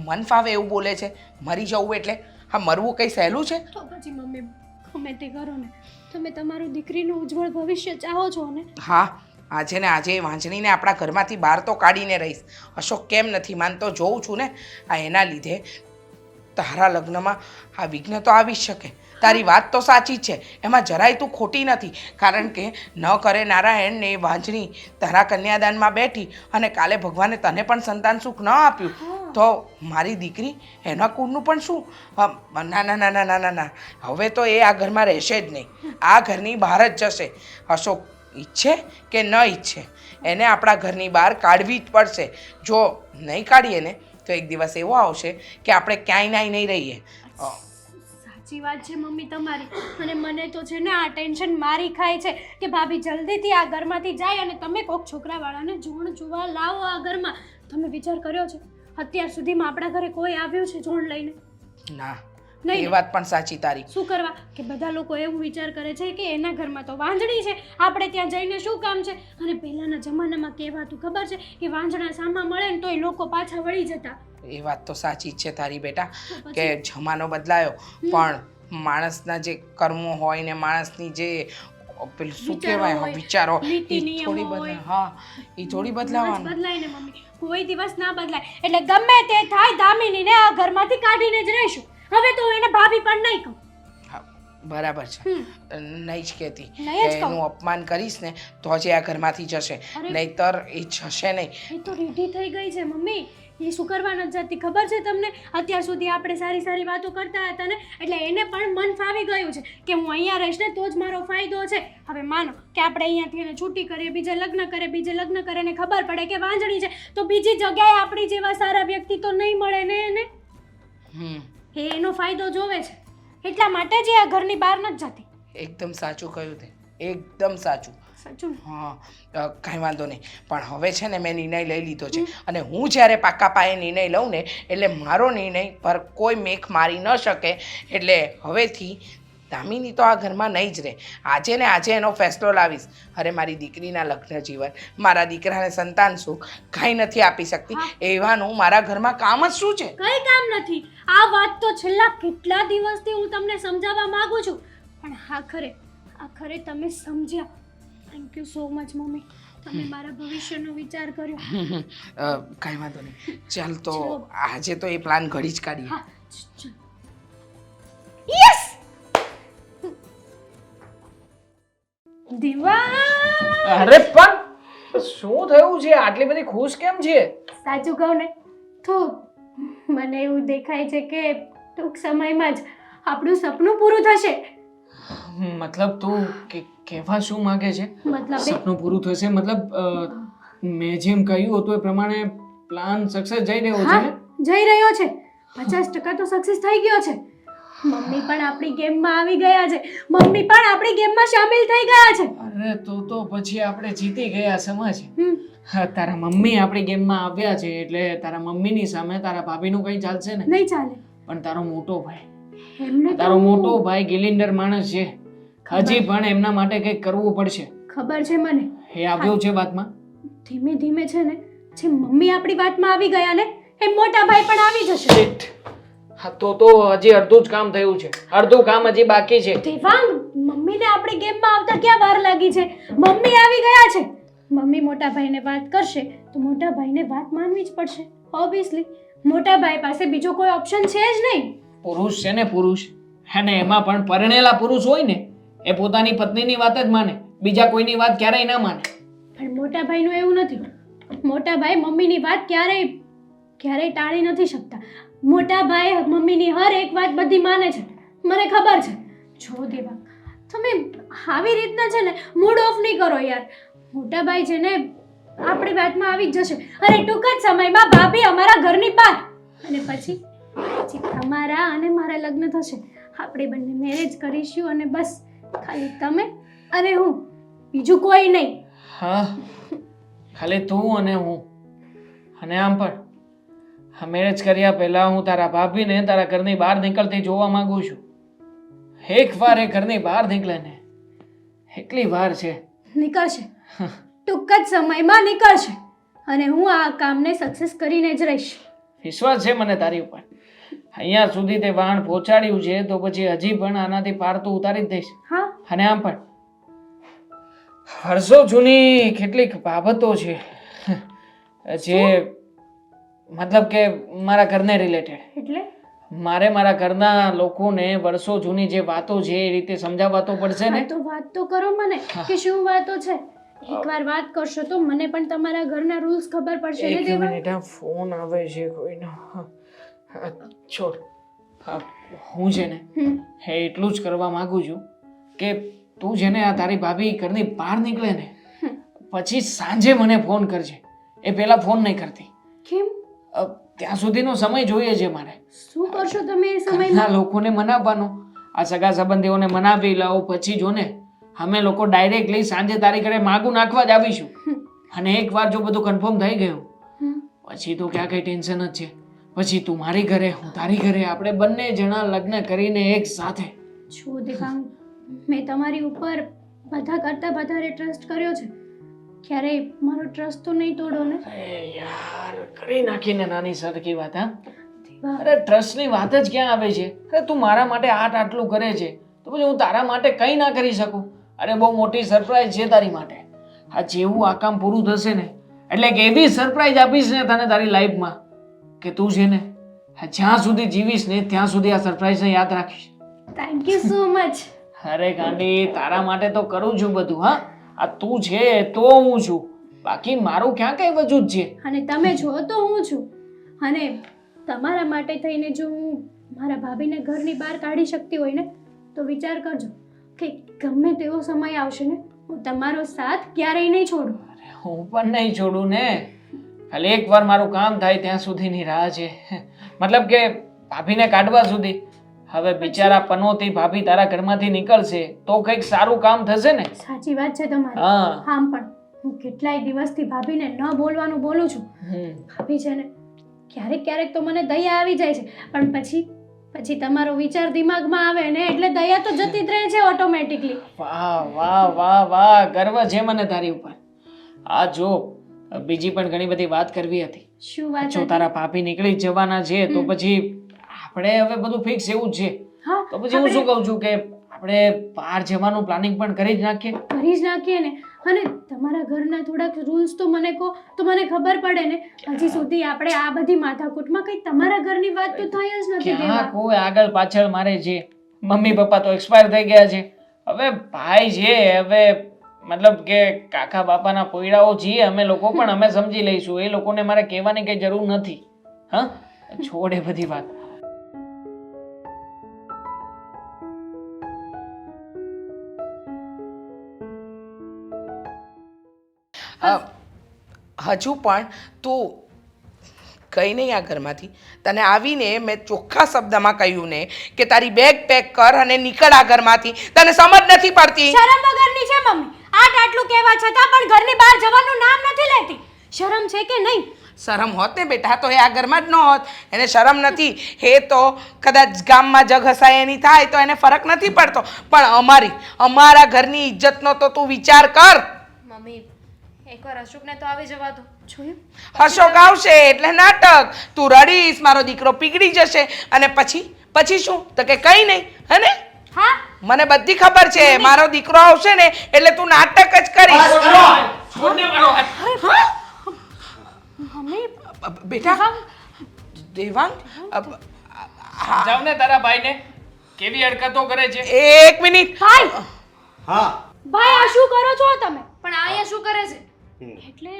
E: મન ફાવે એવું બોલે છે. મરી જવું એટલે હા, મરવું કઈ સહેલું છે?
A: તો પછી મમ્મી ગમે તે કરો ને, તમે તમારું દીકરીનું ઉજ્જવળ ભવિષ્ય ચાહો છો ને.
E: હા, આજે ને આજે વાંચણીને આપણા ઘરમાંથી બહાર તો કાઢીને રહીશ. અશોક કેમ નથી માનતો જોઉં છું ને. આ એના લીધે તારા લગ્નમાં આ વિઘ્ન તો આવી શકે. તારી વાત તો સાચી જ છે, એમાં જરાય તું ખોટી નથી. કારણ કે ન કરે નારાયણ ને વાંજણી તારા કન્યાદાનમાં બેઠી અને કાલે ભગવાને તને પણ સંતાન સુખ ન આપ્યું તો મારી દીકરી એના કુળનું પણ શું? ના ના ના ના ના ના ના, હવે તો એ આ ઘરમાં રહેશે જ નહીં, આ ઘરની બહાર જ જશે. અશોક ઈચ્છે કે ન ઈચ્છે એને આપણા ઘરની બહાર કાઢવી જ પડશે. જો નહીં કાઢીએ ને તો એક દિવસ એવો આવશે કે આપણે ક્યાંય નહીં રહીએ.
A: સાચી વાત છે મમ્મી તમારી, અને મને તો છે ને આ ટેન્શન મારી ખાય છે કે ભાભી જલ્દીથી આ ઘરમાંથી જાય અને તમે કોક છોકરાવાળાને જોણ જોવા લાવો આ ઘરમાં. તમે વિચાર કર્યો છે અત્યાર સુધીમાં આપણા ઘરે કોઈ આવ્યું છે જોણ લઈને?
E: ના,
A: નહીં.
E: એ વાત પણ સાચી તારી.
A: શું કરવા કે બધા લોકો એવું વિચાર કરે છે કે એના ઘરમાં તો વાંજણી છે, આપણે ત્યાં જઈને શું કામ છે. અને પહેલાના જમાનામાં કહેવાતું ખબર છે કે વાંજણા સામા મળે ને તોય લોકો પાછા વળી જતા.
E: એ વાત તો સાચી જ છે તારી બેટા કે જમાનો બદલાયો પણ માણસના જે કર્મો હોય ને માણસની જે પેલું શું
A: વિચારો
E: કહેવાય
A: હોય,
E: વિચારો
A: નીતિ
E: એ
A: નિયમો
E: થોડી
A: હોય.
E: બદલાય. હા, એ થોડી બદલાવાનું.
A: બદલાય ને મમ્મી, કોઈ દિવસ ના બદલાય. એટલે ગમે તે થાય દામિનીને આ ઘરમાંથી કાઢીને જ રહીશું. હવે તો એને ભાભી પણ નહીં કહું.
E: હા, બરાબર છે. નહીં જ કહેતી.
A: નહીં જ કહું.
E: એનું અપમાન કરીશ ને તો જ એ આ ઘરમાંથી જશે,
A: અરે.
E: નહીંતર એ જશે નહીં.
A: એ તો રીઢી થઈ ગઈ છે મમ્મી, એ શું કરવા નથી જતી ખબર છે તમને? અત્યાર સુધી આપણે સારી સારી વાતો કરતા હતા ને એટલે એને પણ મન ફાવી ગયું છે કે હું અહીંયા રહીશ ને તો જ મારો ફાયદો છે. હવે માનો કે આપણે અહીંયાથી એને છૂટી કરીએ, બીજે લગ્ન કરે ને ખબર પડે કે વાંજણી છે તો બીજી જગ્યાએ આપણી જેવા સારા વ્યક્તિ તો નહીં મળે ને એને. એ એનો ફાયદો જોવે છે, એટલા માટે જ એ આ ઘરની બહાર નથી જતી.
E: એકદમ સાચું કહ્યું તે, એકદમ સાચું.
A: સાચું ને?
E: હા, કાંઈ વાંધો નહીં. પણ હવે છે ને મેં નિર્ણય લઈ લીધો છે અને હું જ્યારે પાકા પાયે નિર્ણય લઉં ને એટલે મારો નિર્ણય પર કોઈ મેખ મારી ન શકે. એટલે હવેથી દામિની તો આ ઘરમાં નહીં જ રહે. આજે ને આજે એનો ફેસલો લાવીશ. અરે મારી દીકરીના લગ્ન જીવન, મારા દીકરાને સંતાન સુખ કાંઈ નથી આપી શકતી એવાનું મારા ઘરમાં કામ જ શું છે?
A: કઈ કામ નથી. આ વાત તો છેલ્લા કેટલા દિવસથી હું તમને સમજાવવા માંગુ છું પણ આખરે તમે સમજ્યા. Thank you so much mummy, તમે મારા ભવિષ્યનો વિચાર કર્યો.
E: કાંઈ વાંધો નહીં. ચાલ તો આજે તો એ પ્લાન ઘડી જ કાઢીએ.
A: હા યસ દીવા.
B: અરે પણ શું થયું છે? આટલી બધી ખુશ કેમ છે?
A: સાચું કહું ને તો મને એવું દેખાય છે કે ટૂંક સમયમાં જ આપણું સપનું પૂરું થશે.
B: મતલબ તું કહેવા શું માંગે છે?
A: મતલબ એ
B: સપનું પૂરું થશે મતલબ મેં જેમ કહ્યું હતું એ પ્રમાણે પ્લાન સક્સેસ જઈ રહ્યો છે
A: હા
B: ને?
A: જઈ રહ્યો છે 50% તો સક્સેસ થઈ ગયો છે. મમ્મી પણ આપણી ગેમમાં આવી ગયા છે. મમ્મી પણ આપણી ગેમમાં સામેલ થઈ ગયા છે.
B: અરે તો પછી આપણે જીતી ગયા સમજ.
A: હમ,
B: હા, તારા મમ્મી આપણી ગેમમાં આવ્યા છે એટલે તારા મમ્મીની સામે તારા ભાભીનું કંઈ ચાલશે ને?
A: નહીં ચાલે.
B: પણ તારો મોટો ભાઈ
A: એમને તો
B: તારો મોટો ભાઈ ગિલિન્ડર માણસ છે. હજી પણ એમના માટે કંઈક કરવું પડશે.
A: ખબર છે મને.
B: એ આવ્યો છે વાતમાં.
A: ધીમે ધીમે છે ને જે મમ્મી આપણી વાતમાં આવી ગયા ને એ મોટા ભાઈ પણ આવી જશે.
B: શિટ. હા તો હજી અડધું જ કામ થયું છે. અડધું કામ હજી બાકી છે.
A: દેવાંગ, મમ્મીને આપણી ગેમમાં આવતા ક્યાં વાર લાગી છે? મમ્મી આવી ગયા છે. મમ્મી મોટા ભાઈને વાત કરશે તો મોટા ભાઈને વાત માનવી જ પડશે ઓબ્વિયસલી. મોટા ભાઈ પાસે બીજો કોઈ ઓપ્શન છે જ નહીં.
B: પુરુષ છે ને પુરુષ, અને એમાં પણ પરણેલા પુરુષ હોય ને એ પોતાની પત્નીની વાત જ માને, બીજા કોઈની વાત ક્યારેય ના માને.
A: પણ મોટા ભાઈનું એવું નથી. મોટા ભાઈ મમ્મીની વાત ક્યારેય ટાળી નથી શકતા. મોટા ભાઈ મમ્મીની હર એક વાત બધી માને છે. મને ખબર છે. જો દેવા, તમે આવી રીતના છે ને મૂડ ઓફ નહીં કરો યાર. મોટા ભાઈ છે ને આપણી વાતમાં આવી જ જશે. અને ટૂંક જ સમયમાં ભાભી અમારા ઘરની બહાર. અને પછી તમારા અને મારા લગ્ન થશે. આપણે બંને મેરેજ કરીશું અને બસ ખાલી તમે અને હું, બીજું કોઈ નહીં.
B: હા, ખાલી તું અને હું. અને આમ પણ મેરેજ કર્યા પહેલા હું તારા ભાભીને તારા ઘરની બહાર નીકળતી જોવા માંગુ છું. એકવાર એ ઘરની બહાર નીકળે ને એટલી વાર છે.
A: નીકળશે. ટૂંક જ સમયમાં નીકળશે. અને હું આ કામને સક્સેસ કરીને જ રહીશ.
B: વિશ્વાસ છે મને તારી ઉપર. અહીંયા સુધી તે વાહન પહોંચાડ્યું છે તો પછી હજી પણ આનાથી પાર તો ઉતારી જ દઈશ.
A: હા,
B: અને આમ પણ વર્ષો જૂની કેટલીક બાબતો છે જે મતલબ કે મારા ઘરને રિલેટેડ.
A: એટલે
B: મારે મારા ઘરના લોકોને વર્ષો જૂની જે વાતો છે એ રીતે સમજાવવા તો પડશે ને.
A: હા, તો વાત તો કરો મને કે શું વાતો છે. એકવાર વાત કરશો તો મને પણ તમારા ઘરના રૂલ્સ ખબર પડશે ને
B: એક
A: દેવા.
B: મિનિટ, આ ફોન આવે છે કોઈનો. હા, છોડ. હા, હું છે ને હે એટલું જ કરવા માંગુ છું કે તું છે ને આ તારી ભાભી ઘરની બહાર નીકળે ને પછી સાંજે મને ફોન કરજે. એ પહેલા ફોન નહીં કરતી.
A: કેમ?
B: ત્યાં સુધીનો સમય જોઈએ છે મારે.
A: શું કરશો તમે એ સમયમાં?
B: ઘરના લોકોને મનાવવાનો, આ સગા સંબંધીઓને મનાવી લાવો પછી જો ને અમે લોકો ડાયરેક્ટલી સાંજે તારી ઘરે માગું નાખવા જ આવીશું. અને એકવાર જો બધું કન્ફર્મ થઈ ગયું પછી તો ક્યાં કઈ ટેન્શન જ છે. પછી તું મારી ઘરે, હું તારી ઘરે, આપણે બંને જણા લગ્ન કરીને એક સાથે.
A: છો દેવાંગ, મેં તમારી ઉપર બધા કરતા વધારે ટ્રસ્ટ કર્યો છે. ક્યારેય મારો ટ્રસ્ટ તો નહીં તોડો ને.
B: અરે યાર, કરી નાખીને નાની સરખી વાત. હા,
A: દેવા,
B: અરે ટ્રસ્ટની વાત જ ક્યાં આવે છે? અરે તું મારા માટે આટલું કરે છે તો પછી હું તારા માટે કંઈ ના કરી શકું? અરે બહુ મોટી સરપ્રાઈઝ છે તારી માટે. આ જેવું આ કામ પૂરું થશે ને એટલે કે એવી સરપ્રાઈઝ આપીશ ને તને તારી લાઈફમાં કે તું છે ને જ્યાં સુધી જીવીશ ને ત્યાં સુધી આ સરપ્રાઈઝને યાદ રાખીશ.
A: Thank you so much.
B: અરે ગાંડી, તારા માટે તો કરું છું બધું. હા, આ તું છે તો હું છું, બાકી મારું ક્યાં કઈ વજૂદ છે.
A: અને તમે છો તો હું છું. અને તમારા માટે થઈને જો હું મારા ભાભીને ઘરની બહાર કાઢી શકતી હોય ને તો વિચાર કરજો કે ગમે તેવો સમય આવશે ને હું તમારો સાથ ક્યારેય નહીં છોડું.
B: હું પણ નહીં છોડું ને. ખાલી એકવાર મારું કામ થાય ત્યાં સુધીની રાહ છે. મતલબ કે ભાભીને કાઢવા સુધી. હવે બિચારા પનોતી ભાભી તારા ઘરમાંથી નીકળશે તો કંઈક સારું કામ થશે ને.
A: સાચી વાત છે તમારી.
B: હા.
A: આમ પણ હું કેટલાય દિવસથી ભાભીને ન બોલવાનું બોલું છું. ભાભી છે ને ક્યારેક ક્યારેક તો મને દયા આવી જાય છે પણ પછી તમારો વિચાર દિમાગમાં આવે ને એટલે દયા તો જતી જ રહે છે ઓટોમેટિકલી.
B: વાહ વાહ વાહ વાહ, ગર્વ છે મને તારી ઉપર. આ જો બીજી પણ ઘણી બધી વાત કરવી હતી.
A: શું વાત
B: જો
A: હતી?
B: તારા ભાભી નીકળી જ જવાના છે તો પછી આપણે હવે બધું ફિક્સ એવું જ છે.
A: હા,
B: તો પછી હું શું કહું છું કે આપણે બહાર જવાનું પ્લાનિંગ પણ કરી જ નાખીએ.
A: કરી જ નાખીએ ને. અને તમારા ઘરના થોડાક રૂલ્સ તો મને કહો તો મને ખબર પડે ને. હજી સુધી આપણે આ બધી માથાકૂટમાં કઈ તમારા ઘરની વાત તો થઈ જ નથી
B: ક્યાં
A: દેવા.
B: કોઈ આગળ પાછળ મારે છે. મમ્મી પપ્પા તો એક્સપાયર થઈ ગયા છે. હવે ભાઈ છે, હવે મતલબ કે કાકા બાપાના પોયડાઓ છીએ અમે લોકો, પણ અમે સમજી લઈશું. એ લોકોને મારે કહેવાની કઈ જરૂર નથી. હા, છોડ એ બધી વાત.
E: હજુ પણ તું કઈ નહીં આ ઘરમાંથી. તને આવીને મેં ચોખ્ખા શબ્દમાં કહ્યું ને કે તારી બેગ પેક કર અને નીકળ આ ઘરમાંથી. તને સમજ નથી પડતી.
A: શરમ વગરની છે મમ્મી. આટલું કહેવા છતાં પણ ઘરની બહાર જવાનું નામ નથી લેતી. શરમ છે કે નહીં?
E: શરમ હોત ને બેટા તો એ આ ઘરમાં જ ન હોત. એને શરમ નથી. એ તો કદાચ ગામમાં જગ હસાય એની થાય તો એને ફરક નથી પડતો, પણ અમારા ઘરની ઇજ્જતનો તો તું વિચાર કર.
C: મમ્મી એકવાર અશોકને તો આવી જવા દો. જોયું?
E: અશોક આવશે એટલે નાટક. તું રડીશ, મારો દીકરો પીગળી જશે, અને પછી શું? તો કે કઈ નહીં, હે ને?
A: હા,
E: મને બધી ખબર છે. મારો દીકરો આવશે ને એટલે તું નાટક જ કરીશ.
A: મમ્મી
E: બેટા દેવાંગ,
B: જાવ ને તારા ભાઈને કેવી હરકતો કરે છે.
E: એક મિનિટ.
A: ભાઈ,
D: હા
A: ભાઈ આ શું કરો છો તમે?
C: પણ આ અહીંયા શું કરે છે?
A: એટલે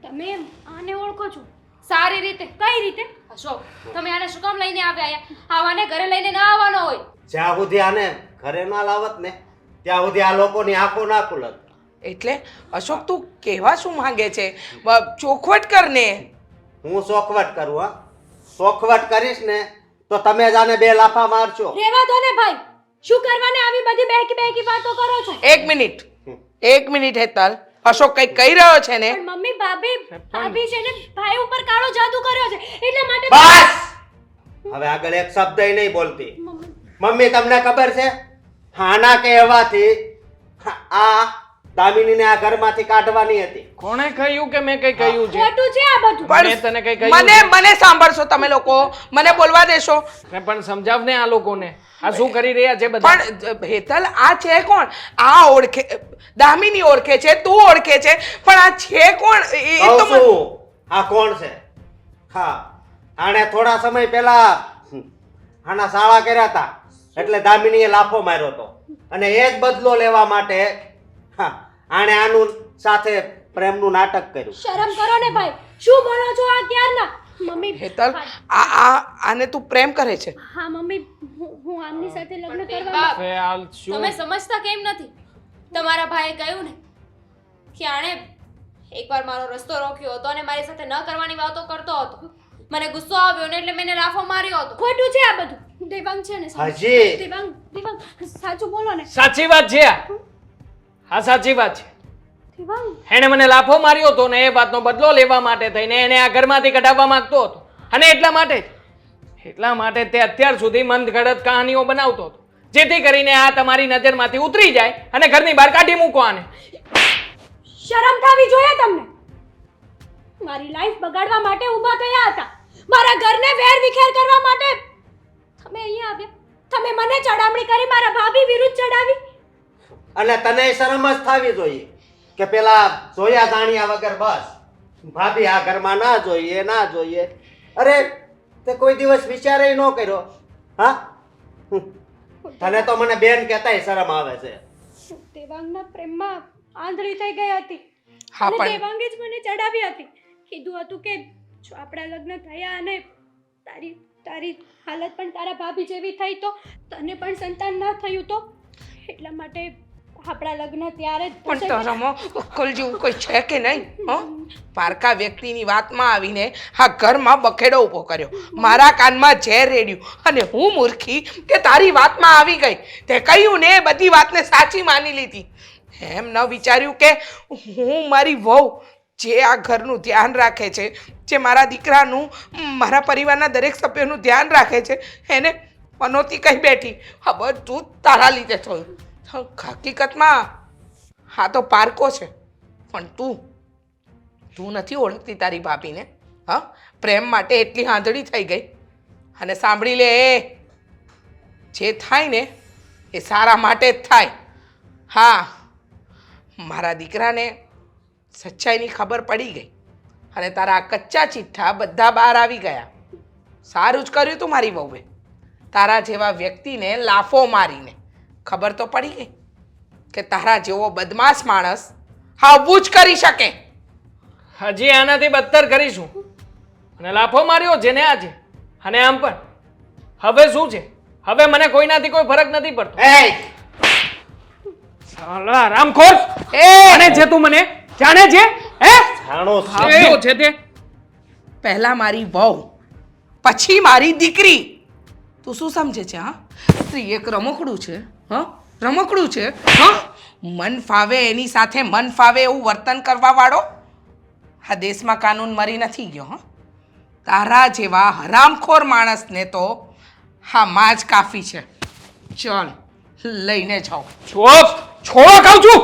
A: તમે આને ઓળખો છો?
C: સારી રીતે.
A: કઈ રીતે?
C: અશોક, તમે આને શું કામ લઈને આવ્યા અહીંયા? આવાને ઘરે લઈને ના આવવાનો હોય.
D: જ્યાં સુધી આને ઘરે ના લાવત ને ત્યાં સુધી આ લોકોની આંખો ના ખુલત.
E: એટલે અશોક તું કહેવા શું માંગે છે? ચોખવટ કર ને.
D: હું ચોખવટ કરું? હા, ચોખવટ કરીશ ને તો તમે જ આને 2 લાફા મારશો.
A: રેવા દો ને ભાઈ. શું કરવાને આવી બધી બેકી વાતો કરો છો?
E: એક મિનિટ હેતલ. અશોક કઈ કહી રહ્યો છે ને?
A: પણ મમ્મી ભાભી છે ને ભાઈ ઉપર કાળો જાદુ કર્યો છે એટલા માટે.
D: બસ હવે આગળ એક શબ્દ નહીં બોલતી. મમ્મી તમને ખબર છે આના કહેવાથી આ દામિનીને આ ઘરમાંથી કાઢવાની હતી.
B: કોણે કહ્યું કે મેં કઈ કહ્યું છે?
A: ખોટું છે આ બધું.
B: મેં તને કઈ કહ્યું?
E: મને સાંભળશો તમે લોકો? મને બોલવા દેશો?
B: પણ સમજાવ ને આ લોકોને આ શું કરી રહ્યા છે બધા.
E: પણ હેતલ આ છે કોણ? આ ઓળખે, દામિની ઓળખે છે, તું ઓળખે છે, પણ આ છે કોણ? એ તો
D: કહું છું, આ કોણ છે? હા, આણે થોડા સમય પહેલા આના શાળા કર્યા હતા એટલે દામિનીએ લાફો માર્યો હતો અને એ જ બદલો લેવા માટે આણે આનું સાથે પ્રેમનું નાટક કર્યું.
A: શરમ કરો ને ભાઈ. શું બોલો છો આ ક્યારના? મમ્મી
E: હેતલ આને તું પ્રેમ કરે છે?
A: હા મમ્મી, હું આમની સાથે લગ્ન કરવા.
C: બાપ,
B: હવે આ શું?
C: તમે સમજતા કેમ નથી? તમારા ભાઈએ કહ્યું ને કે આણે એકવાર મારો રસ્તો રોક્યો હતો અને મારી સાથે ન કરવાની વાતો કરતો હતો. મને ગુસ્સો આવ્યો ને એટલે મેં એને લાફો માર્યો હતો.
A: ખોટું છે આ બધું. દેવાંગ છે ને
D: હજી?
A: દેવાંગ સાચું બોલો ને.
B: સાચી વાત છે આ સાચી વાત છે.
A: દેવાંગ
B: એણે મને લાફો માર્યો હતો ને એ વાતનો બદલો લેવા માટે થઈને એને આ ઘરમાંથી કઢાવવા માંગતો હતો, અને એટલા માટે તે અત્યાર સુધી મંદઘડત કહાનીઓ બનાવતો હતો જેથી કરીને આ તમારી નજરમાંથી ઉતરી જાય અને ઘરની બહાર કાઢી મૂકો આને.
A: શરમ થવી જોઈએ તમને. મારી લાઈફ બગાડવા માટે ઊભા થયા હતા, મારા ઘરને વેર વિખેર કરવા માટે તમે અહીંયા આવ્યા. તમે મને ચડામણી કરી, મારા ભાભી વિરુદ્ધ ચડાવી.
D: અને તને શરમ જ થવી જોઈએ કે પેલા જોયા જાણ્યા વગર બસ ભાભી આ ઘરમાં ના જોઈએ. અરે તે કોઈ દિવસ વિચારે ન કર્યો? હા, તને તો મને બેન કહેતાય શરમ આવે છે.
A: દેવાંગના પ્રેમમાં આંધળી થઈ ગઈ હતી.
E: હા,
A: અને
E: પણ
A: દેવાંગે જ મને ચડાવી હતી. કીધું હતું કે જો આપણા લગ્ન થયા અને તારી હાલત પણ તારા ભાભી જેવી થઈ તો તને પણ સંતાન ન થયું તો એટલા માટે આપણા લગ્ન ત્યારે જ
E: પણ
A: થશે.
E: તારામાં અક્કલ જેવું કોઈ છે કે નહીં? પારકા વ્યક્તિની વાતમાં આવીને આ ઘરમાં બખેડો ઊભો કર્યો, મારા કાનમાં ઝેર રેડ્યું, અને હું મૂર્ખી કે તારી વાતમાં આવી ગઈ. તે કહ્યું ને એ બધી વાતને સાચી માની લીધી. એમ ન વિચાર્યું કે હું મારી વહુ જે આ ઘરનું ધ્યાન રાખે છે, જે મારા દીકરાનું, મારા પરિવારના દરેક સભ્યોનું ધ્યાન રાખે છે, એને પનોતી કહી બેઠી. આ બધું તારા લીધે થયું. હકીકતમાં હા તો પારકો છે, પણ તું નથી ઓળખતી તારી ભાભીને. હા, પ્રેમ માટે એટલી આંધળી થઈ ગઈ. અને સાંભળી લે, જે થાય ને એ સારા માટે જ થાય. હા, મારા દીકરાને સચ્ચાઈની ખબર પડી ગઈ અને તારા કચ્ચા ચિઠ્ઠા બધા બહાર આવી ગયા. સારું જ કર્યું તું મારી વહુએ. તારા જેવા વ્યક્તિને લાફો મારીને ખબર તો પડી ગઈ કે તારા જેવો બદમાશ માણસ આવું જ કરી શકે.
B: હજી આનાથી બદતર કરીશું. અને લાફો માર્યો છે ને આજે, અને આમ પણ હવે શું છે? હવે મને કોઈનાથી કોઈ ફરક નથી પડતો.
D: એ
B: સાલા રામખોર! અને જે તું મને
E: જાણે છે હે
D: જાણો છો.
B: આવજો છે તે
E: પહેલા મારી વહુ પછી મારી દીકરી તું શું સમજે છે હા સ્ત્રી એક રમકડું છે હા રમકડું છે હા મન ફાવે એની સાથે મન ફાવે એવું વર્તન કરવા વાળો આ દેશમાં કાનૂન મરી નથી ગયો હા તારા જેવા હરામખોર માણસને તો હા માં જ કાફી છે ચલ લઈને જાઓ
B: છોડો કહું છું